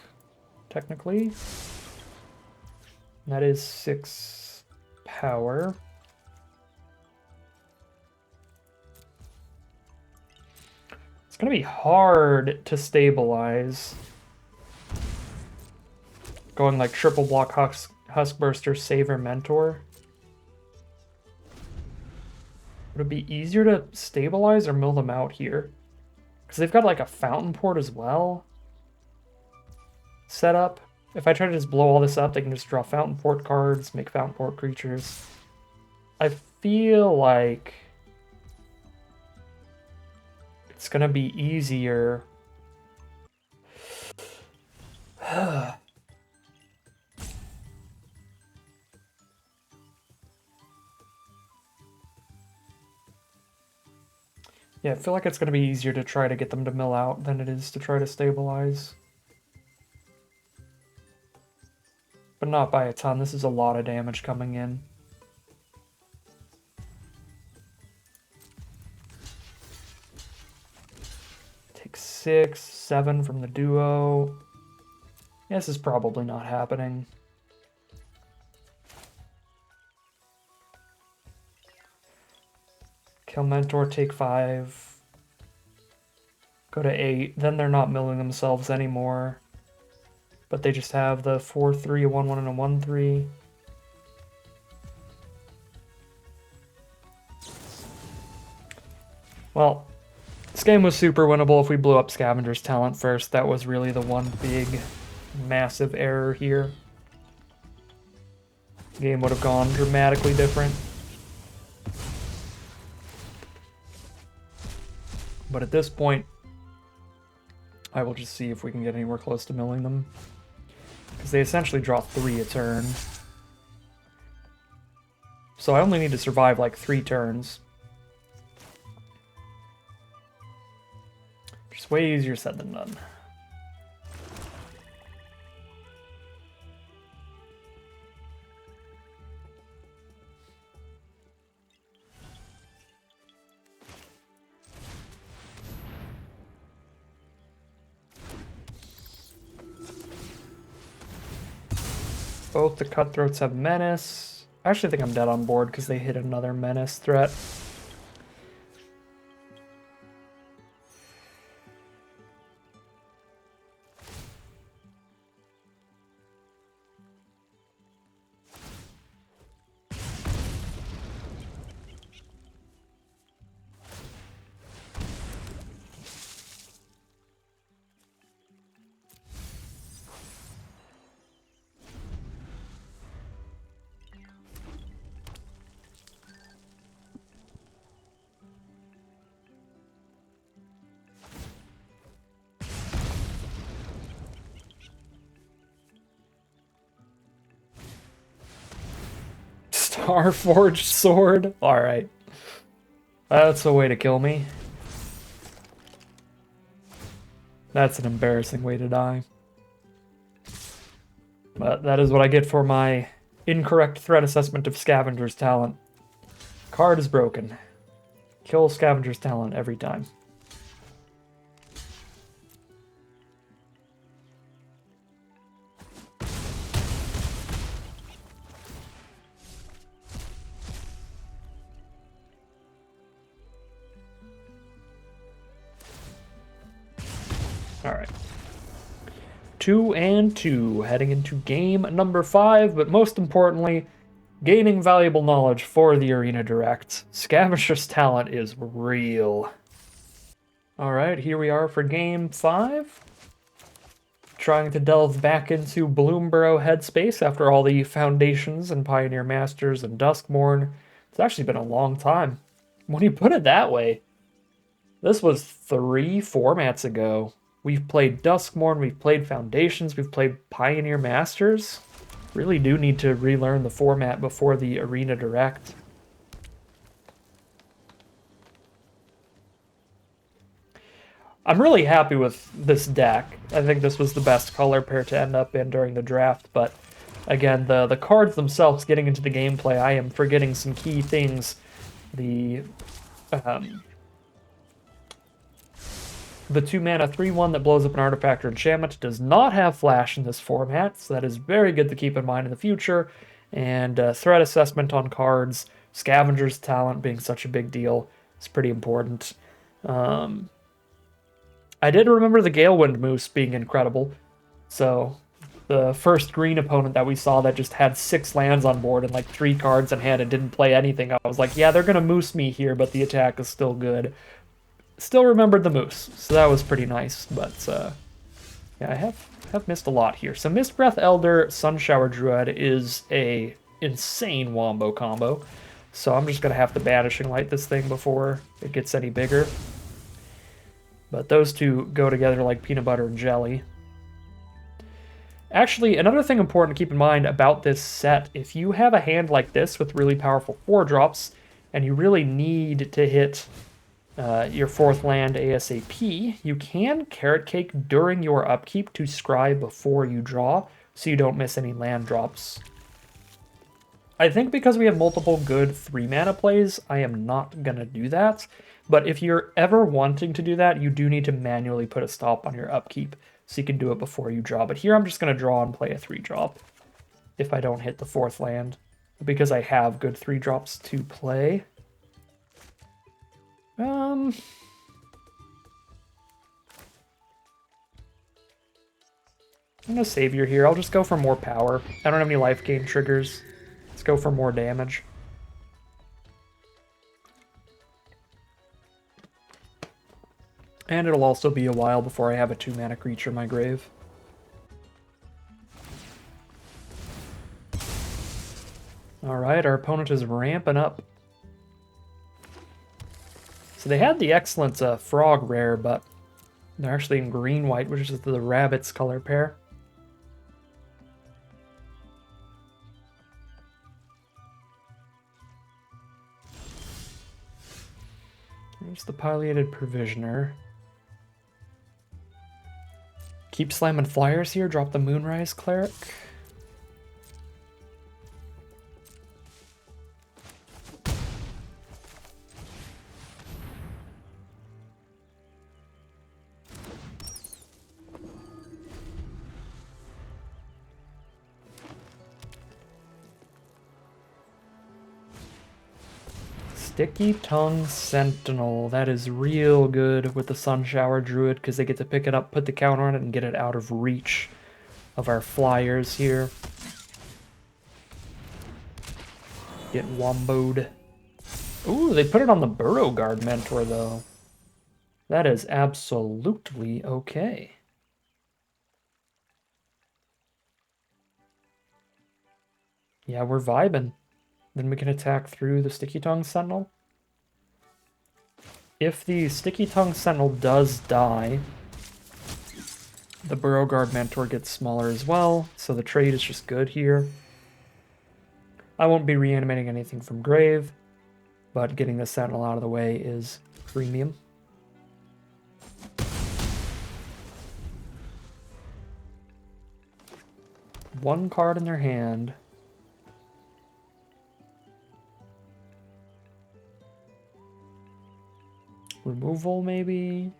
technically. That is 6 power. It's going to be hard to stabilize. Going like triple block Huskburster, Saver, Mentor. Would it be easier to stabilize or mill them out here? Because they've got like a Fountain Port as well set up. If I try to just blow all this up, they can just draw Fountain Port cards, make Fountain Port creatures. I feel like it's going to be easier. Yeah, I feel like it's going to be easier to try to get them to mill out than it is to try to stabilize. But not by a ton. This is a lot of damage coming in. Take 6, 7 from the duo. Yeah, this is probably not happening. Kill Mentor, take 5. Go to 8. Then they're not milling themselves anymore. But they just have the 4-3, a 1-1, and a 1-3. Well, this game was super winnable if we blew up Scavenger's Talent first. That was really the one big, massive error here. The game would have gone dramatically different. But at this point, I will just see if we can get anywhere close to milling them. Because they essentially draw 3 a turn. So I only need to survive like 3 turns. Which is way easier said than done. Both the Cutthroats have Menace. I actually think I'm dead on board because they hit another Menace threat. Starforged Sword? Alright. That's a way to kill me. That's an embarrassing way to die. But that is what I get for my incorrect threat assessment of Scavenger's Talent. Card is broken. Kill Scavenger's Talent every time. Alright. 2-2, heading into game number 5, but most importantly, gaining valuable knowledge for the Arena Direct. Scavenger's Talent is real. Alright, here we are for game 5. Trying to delve back into Bloomburrow headspace after all the Foundations and Pioneer Masters and Duskmourn. It's actually been a long time. When you put it that way, this was 3 formats ago. We've played Duskmourn, we've played Foundations, we've played Pioneer Masters. Really do need to relearn the format before the Arena Direct. I'm really happy with this deck. I think this was the best color pair to end up in during the draft, but again, the cards themselves getting into the gameplay, I am forgetting some key things. The 2-mana 3/1 that blows up an artifact or enchantment does not have flash in this format, so that is very good to keep in mind in the future. And threat assessment on cards, Scavenger's Talent being such a big deal, is pretty important. I did remember the Galewind Moose being incredible. So the first green opponent that we saw that just had 6 lands on board and like 3 cards in hand and didn't play anything, I was like, yeah, they're going to moose me here, but the attack is still good. Still remembered the moose, so that was pretty nice. But yeah, I have missed a lot here. So Mistbreath Elder, Sunshower Druid is a insane wombo combo. So I'm just going to have to Banishing Light this thing before it gets any bigger. But those two go together like peanut butter and jelly. Actually, another thing important to keep in mind about this set, if you have a hand like this with really powerful 4-drops, and you really need to hit your 4th land ASAP, you can Carrot Cake during your upkeep to scry before you draw, so you don't miss any land drops. I think because we have multiple good 3-mana plays, I am not going to do that. But if you're ever wanting to do that, you do need to manually put a stop on your upkeep, so you can do it before you draw. But here I'm just going to draw and play a 3-drop if I don't hit the 4th land, because I have good 3-drops to play. I'm going to Savior here. I'll just go for more power. I don't have any life gain triggers. Let's go for more damage. And it'll also be a while before I have a 2-mana creature in my grave. Alright, our opponent is ramping up. So they had the excellent Frog rare, but they're actually in green-white, which is the Rabbit's color pair. There's the Pileated Provisioner. Keep slamming flyers here, drop the Moonrise Cleric. Sticky Tongue Sentinel. That is real good with the Sunshower Druid because they get to pick it up, put the counter on it, and get it out of reach of our flyers here. Get womboed. Ooh, they put it on the Burrow Guard Mentor, though. That is absolutely okay. Yeah, we're vibing. Then we can attack through the Sticky Tongue Sentinel. If the Sticky Tongue Sentinel does die, the Burrow Guard Mentor gets smaller as well, so the trade is just good here. I won't be reanimating anything from grave, but getting the Sentinel out of the way is premium. one card in their hand. Removal, maybe?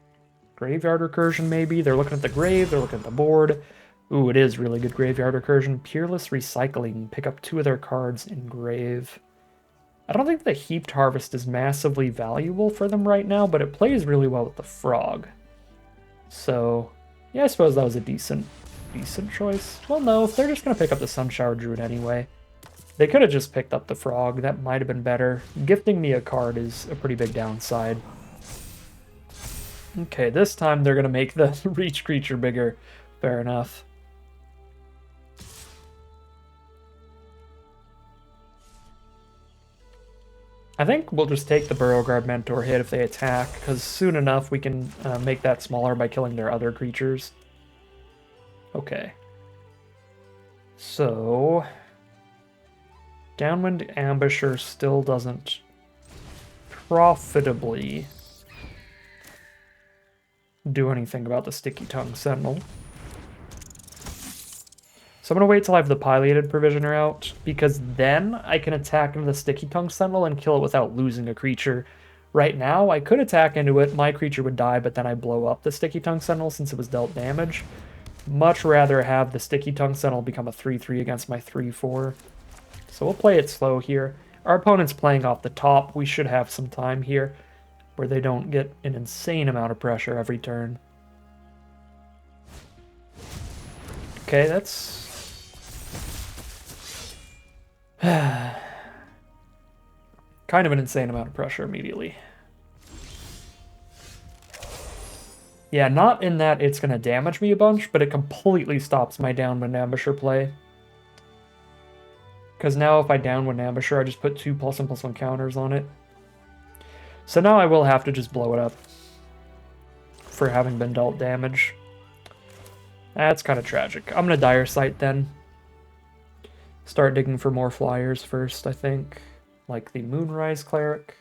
Graveyard Recursion, maybe? They're looking at the grave, they're looking at the board. Ooh, it is really good Graveyard Recursion. Peerless Recycling. Pick up 2 of their cards in grave. I don't think the Heaped Harvest is massively valuable for them right now, but it plays really well with the Frog. So, yeah, I suppose that was a decent choice. Well, no, if they're just going to pick up the Sunshower Druid anyway. They could have just picked up the Frog. That might have been better. Gifting me a card is a pretty big downside. Okay, this time they're going to make the reach creature bigger. Fair enough. I think we'll just take the Burrow Guard Mentor hit if they attack, because soon enough we can make that smaller by killing their other creatures. Okay. So... Downwind Ambusher still doesn't profitably do anything about the Sticky Tongue Sentinel. So I'm going to wait till I have the Pileated Provisioner out, because then I can attack into the Sticky Tongue Sentinel and kill it without losing a creature. Right now, I could attack into it, my creature would die, but then I blow up the Sticky Tongue Sentinel since it was dealt damage. Much rather have the Sticky Tongue Sentinel become a 3/3 against my 3/4. So we'll play it slow here. Our opponent's playing off the top. We should have some time here where they don't get an insane amount of pressure every turn. Okay, that's... kind of an insane amount of pressure immediately. Yeah, not in that it's going to damage me a bunch, but it completely stops my Downwind Ambusher play. Because now if I Downwind Ambusher, I just put 2 +1/+1 counters on it. So now I will have to just blow it up for having been dealt damage. That's kind of tragic. I'm going to Dire Sight then. Start digging for more flyers first, I think. Like the Moonrise Cleric.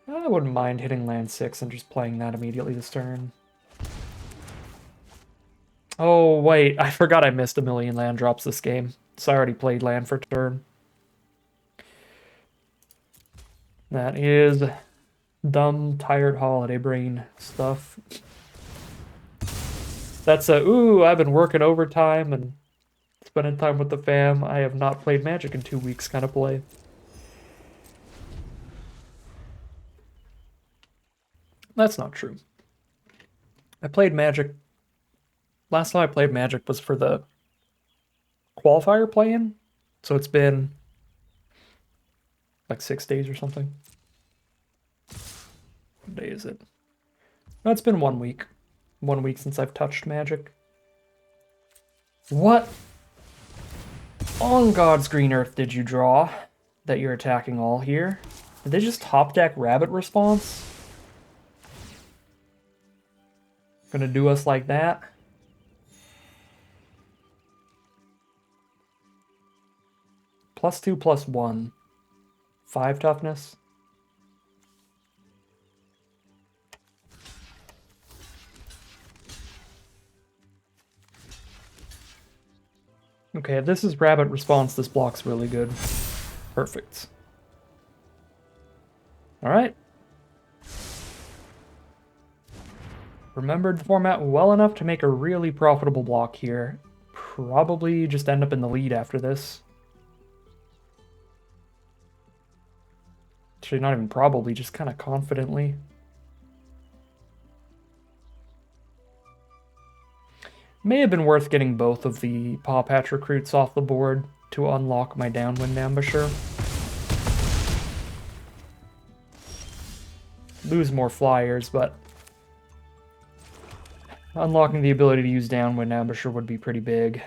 I wouldn't mind hitting land 6 and just playing that immediately this turn. Oh, wait. I forgot I missed a million land drops this game. So I already played land for turn. That is dumb, tired holiday brain stuff. That's a, ooh, I've been working overtime and spending time with the fam. I have not played Magic in 2 weeks kind of play. That's not true. I played Magic. Last time I played Magic was for the qualifier play-in. So it's been like 6 days or something. What day is it? No, it's been 1 week. 1 week since I've touched Magic. What on God's green earth did you draw that you're attacking all here? Did they just top deck Rabbit Response? Gonna do us like that? +2/+1. 5 toughness. Okay, if this is Rabbit Response, this block's really good. Perfect. Alright. Remembered the format well enough to make a really profitable block here. Probably just end up in the lead after this. Actually, not even probably, just kind of confidently. May have been worth getting both of the Paw Patch recruits off the board to unlock my Downwind Ambusher. Lose more flyers, but unlocking the ability to use Downwind Ambusher would be pretty big.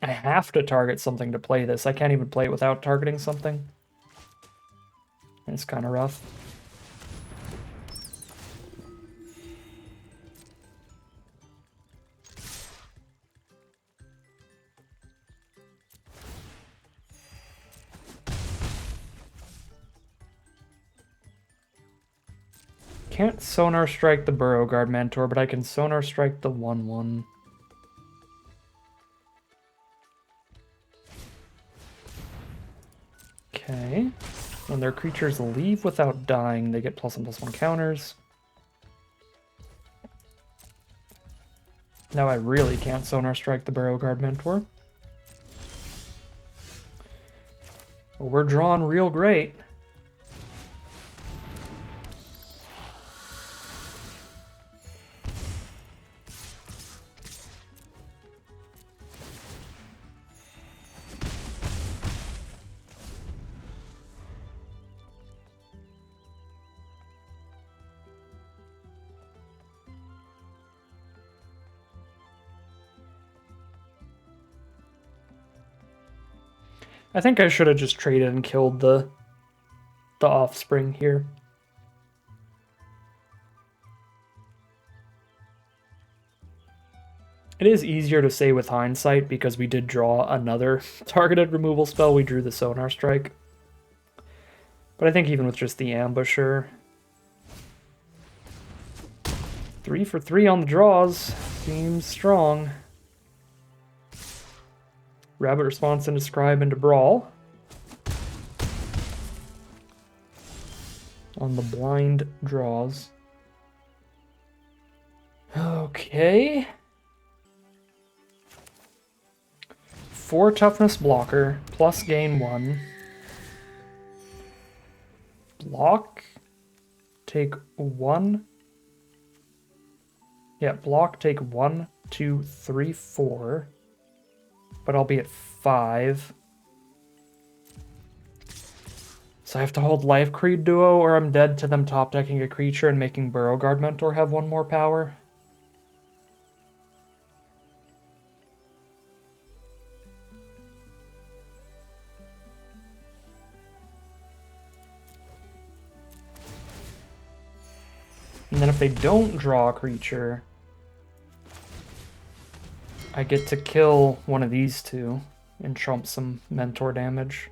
I have to target something to play this. I can't even play it without targeting something. It's kind of rough. can't Sonar Strike the Beauregard Mentor, but I can Sonar Strike the 1/1. Okay. When their creatures leave without dying, they get +1/+1 counters. Now I really can't Sonar Strike the Beauregard Mentor. But we're drawing real great. I think I should have just traded and killed the offspring here. It is easier to say with hindsight because we did draw another targeted removal spell. We drew the Sonar Strike. But I think even with just the Ambusher, 3 for 3 on the draws seems strong. Rabbit response into Scribe into Brawl. On the blind draws. Okay. 4 toughness blocker, plus gain 1. Block, take 1. Yeah, block, take 1, 2, 3, 4. But I'll be at 5. So I have to hold Life Creed Duo, or I'm dead to them top decking a creature and making Beauregard Mentor have 1 more power. And then if they don't draw a creature, I get to kill one of these two and trump some Mentor damage.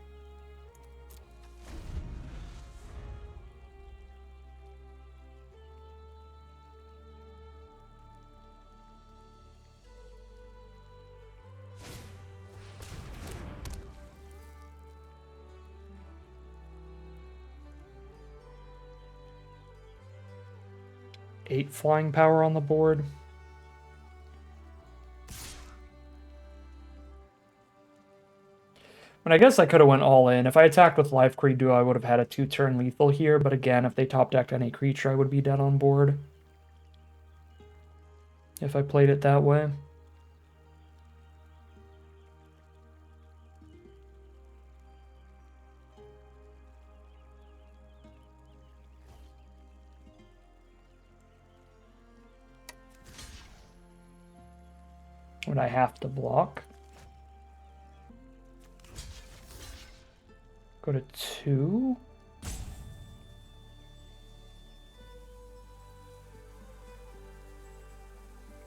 Eight flying power on the board. And I guess I could have went all in. If I attacked with Life Creed Duo, I would have had a 2-turn lethal here, but again, if they top decked any creature, I would be dead on board. If I played it that way. Would I have to block? Go to 2.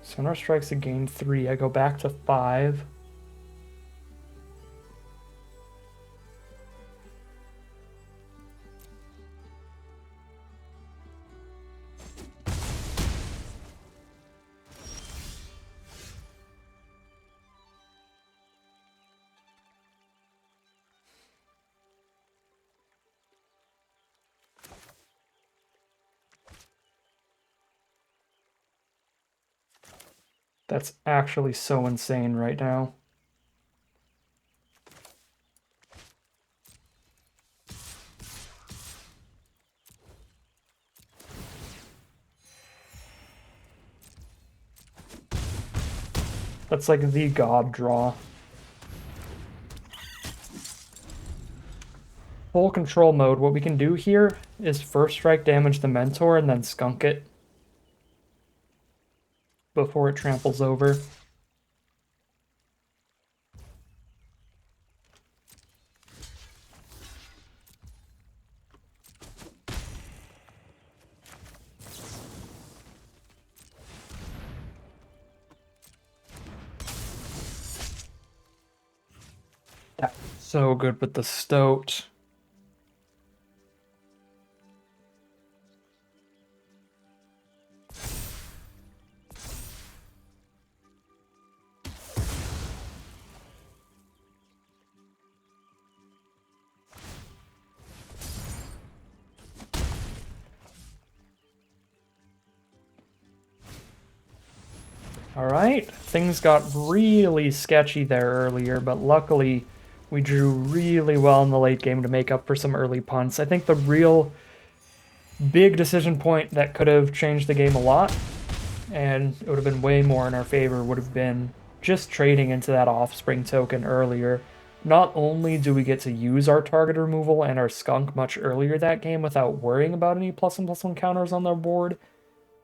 Sonar Strikes a gain 3. I go back to 5. That's actually so insane right now. That's like the god draw. Full control mode, what we can do here is first strike damage the Mentor and then skunk it before it tramples over. That's so good with the Stoat. Alright, things got really sketchy there earlier, but luckily we drew really well in the late game to make up for some early punts. I think the real big decision point that could have changed the game a lot, and it would have been way more in our favor, would have been just trading into that offspring token earlier. Not only do we get to use our target removal and our skunk much earlier that game without worrying about any +1/+1 counters on their board,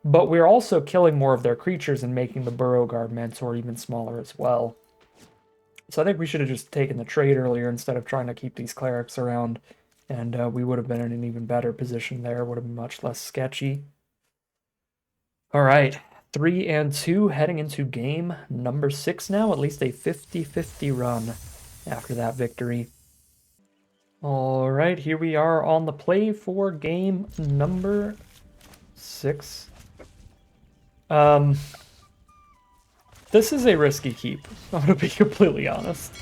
but we're also killing more of their creatures and making the Burrow Guard Mentor even smaller as well. So I think we should have just taken the trade earlier instead of trying to keep these clerics around, and we would have been in an even better position there, would have been much less sketchy. Alright, 3-2 heading into game number 6 now, at least a 50-50 run after that victory. Alright, here we are on the play for game number 6. This is a risky keep, I'm gonna be completely honest.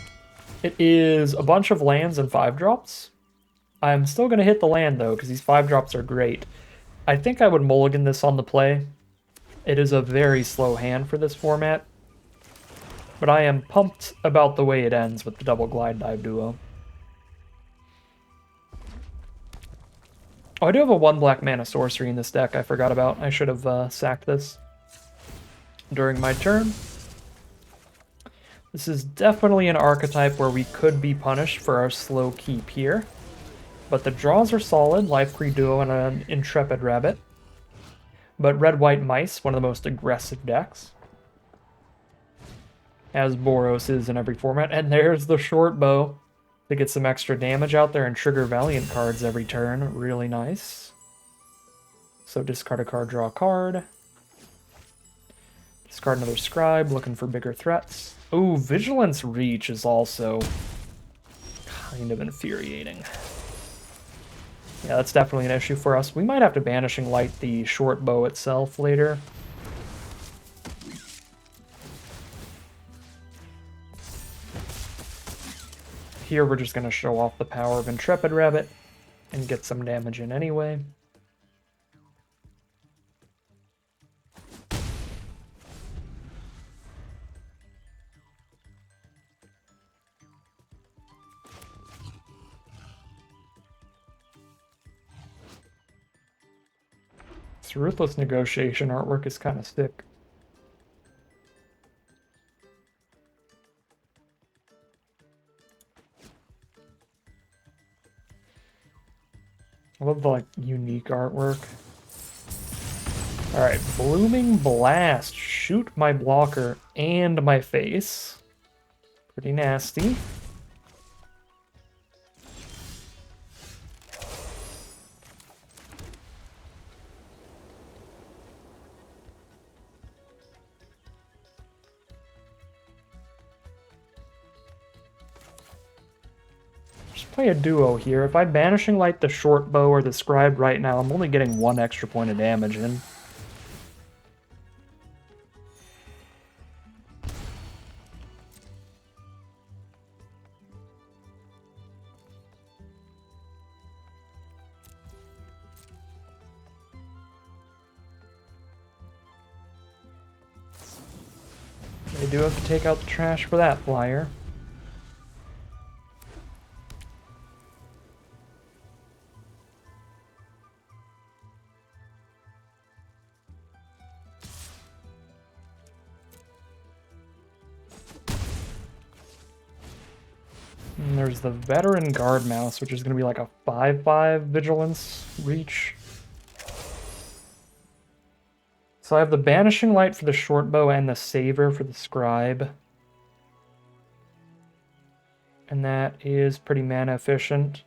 It is a bunch of lands and 5-drops. I'm still gonna hit the land though, because these 5-drops are great. I think I would mulligan this on the play. It is a very slow hand for this format, but I am pumped about the way it ends with the double Glide Dive duo. Oh, I do have a 1 black mana sorcery in this deck I forgot about. I should have sacked this during my turn. This is definitely an archetype where we could be punished for our slow keep here, but the draws are solid, Life Creed Duo and an Intrepid Rabbit. But Red-White Mice, one of the most aggressive decks, as Boros is in every format. And there's the short bow to get some extra damage out there and trigger Valiant cards every turn. Really nice. So discard a card, draw a card. Discard another Scribe, looking for bigger threats. Ooh, Vigilance Reach is also kind of infuriating. Yeah, that's definitely an issue for us. We might have to Banishing Light the short bow itself later. Here we're just going to show off the power of Intrepid Rabbit and get some damage in anyway. This Ruthless Negotiation artwork is kind of sick. I love the like unique artwork. Alright, Blooming Blast. Shoot my blocker and my face. Pretty nasty. Play a duo here. If I'm Banishing Light the short bow or the Scribe right now, I'm only getting 1 extra point of damage in. They do have to take out the trash for that flyer. And there's the Veteran Guard Mouse, which is going to be like a 5/5 Vigilance Reach. So I have the Banishing Light for the short bow and the Saver for the Scribe. And that is pretty mana efficient.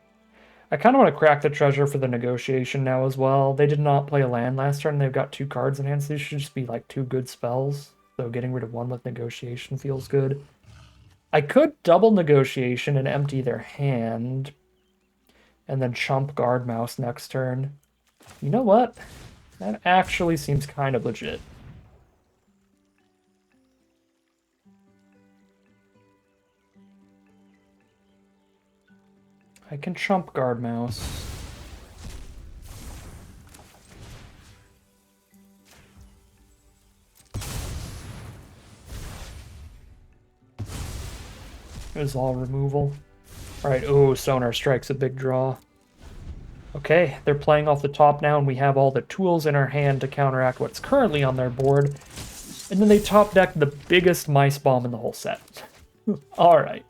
I kind of want to crack the treasure for the Negotiation now as well. They did not play a land last turn. They've got 2 cards in hand, so these should just be like 2 good spells. So getting rid of 1 with Negotiation feels good. I could double Negotiation and empty their hand, and then chump Guard Mouse next turn. You know what? That actually seems kind of legit. I can chump Guard Mouse. is all removal. Alright, oh, Sonar Strike's a big draw. Okay, they're playing off the top now, and we have all the tools in our hand to counteract what's currently on their board. And then they top deck the biggest Mice Bomb in the whole set. Alright.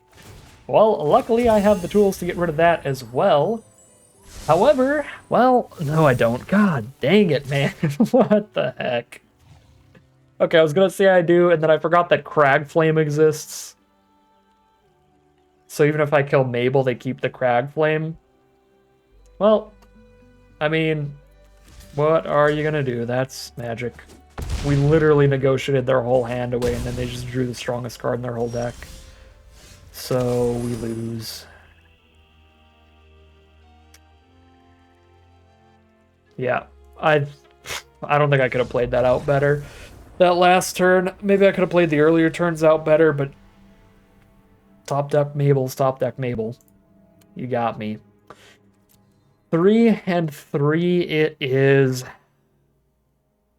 Well, luckily I have the tools to get rid of that as well. However, well, no I don't. God dang it, man. What the heck? Okay, I was gonna say I do, and then I forgot that Crag Flame exists. So even if I kill Mabel, they keep the Crag Flame. Well, I mean, what are you gonna do? That's magic. We literally negotiated their whole hand away, and then they just drew the strongest card in their whole deck. So we lose. Yeah, I don't think I could have played that out better. That last turn, maybe I could have played the earlier turns out better, but top deck Mabel's top deck Mabel. You got me. 3 and 3 it is.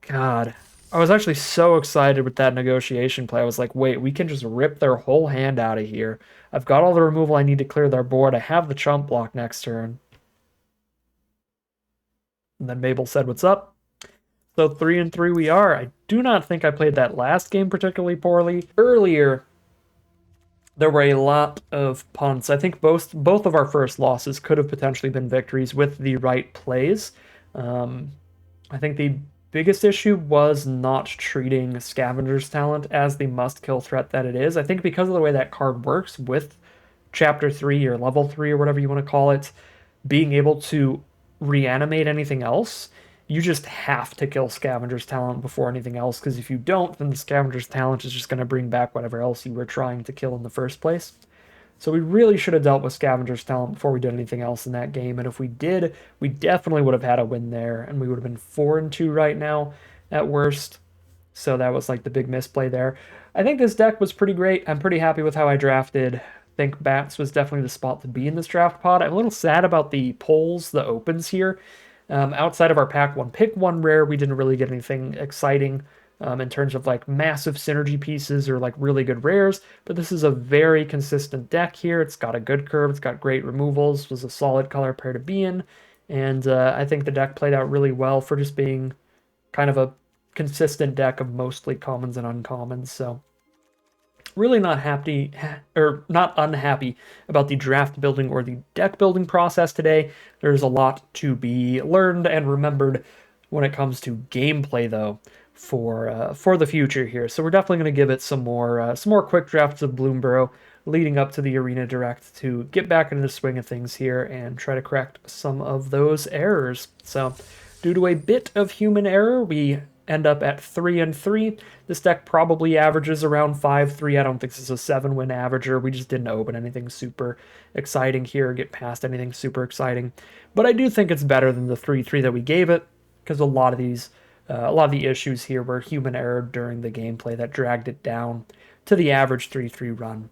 God, I was actually so excited with that negotiation play. I was like, wait, we can just rip their whole hand out of here. I've got all the removal I need to clear their board. I have the chump block next turn. And then Mabel said, what's up? So 3 and 3 we are. I do not think I played that last game particularly poorly. Earlier, there were a lot of punts. I think both of our first losses could have potentially been victories with the right plays. I think the biggest issue was not treating Scavenger's Talent as the must-kill threat that it is. I think because of the way that card works with Chapter 3 or Level 3 or whatever you want to call it, being able to reanimate anything else, you just have to kill Scavenger's Talent before anything else, because if you don't, then the Scavenger's Talent is just going to bring back whatever else you were trying to kill in the first place. So we really should have dealt with Scavenger's Talent before we did anything else in that game, and if we did, we definitely would have had a win there, and we would have been 4 and 2 right now at worst. So that was like the big misplay there. I think this deck was pretty great. I'm pretty happy with how I drafted. I think Bats was definitely the spot to be in this draft pod. I'm a little sad about the polls, the opens here. Outside of our pack one pick one rare, we didn't really get anything exciting in terms of like massive synergy pieces or like really good rares, but this is a very consistent deck here. It's got a good curve, it's got great removals, was a solid color pair to be in, and I think the deck played out really well for just being kind of a consistent deck of mostly commons and uncommons, so really not happy, or not unhappy about the draft building or the deck building process today. There's a lot to be learned and remembered when it comes to gameplay, though, for the future here. So we're definitely going to give it some more quick drafts of Bloomburrow leading up to the Arena Direct to get back into the swing of things here and try to correct some of those errors. So due to a bit of human error, we end up at 3 and 3. This deck probably averages around 5-3. I don't think this is a 7-win averager. We just didn't open anything super exciting here, get past anything super exciting. But I do think it's better than the 3-3 that we gave it, because a lot of the issues here were human error during the gameplay that dragged it down to the average 3-3 run.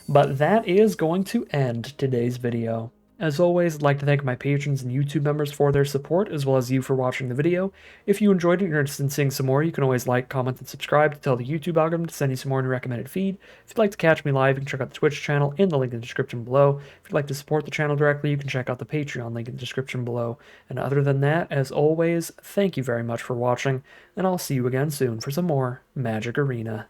But that is going to end today's video. As always, I'd like to thank my patrons and YouTube members for their support, as well as you for watching the video. If you enjoyed it and you're interested in seeing some more, you can always like, comment, and subscribe to tell the YouTube algorithm to send you some more in your recommended feed. If you'd like to catch me live, you can check out the Twitch channel in the link in the description below. If you'd like to support the channel directly, you can check out the Patreon link in the description below. And other than that, as always, thank you very much for watching, and I'll see you again soon for some more Magic Arena.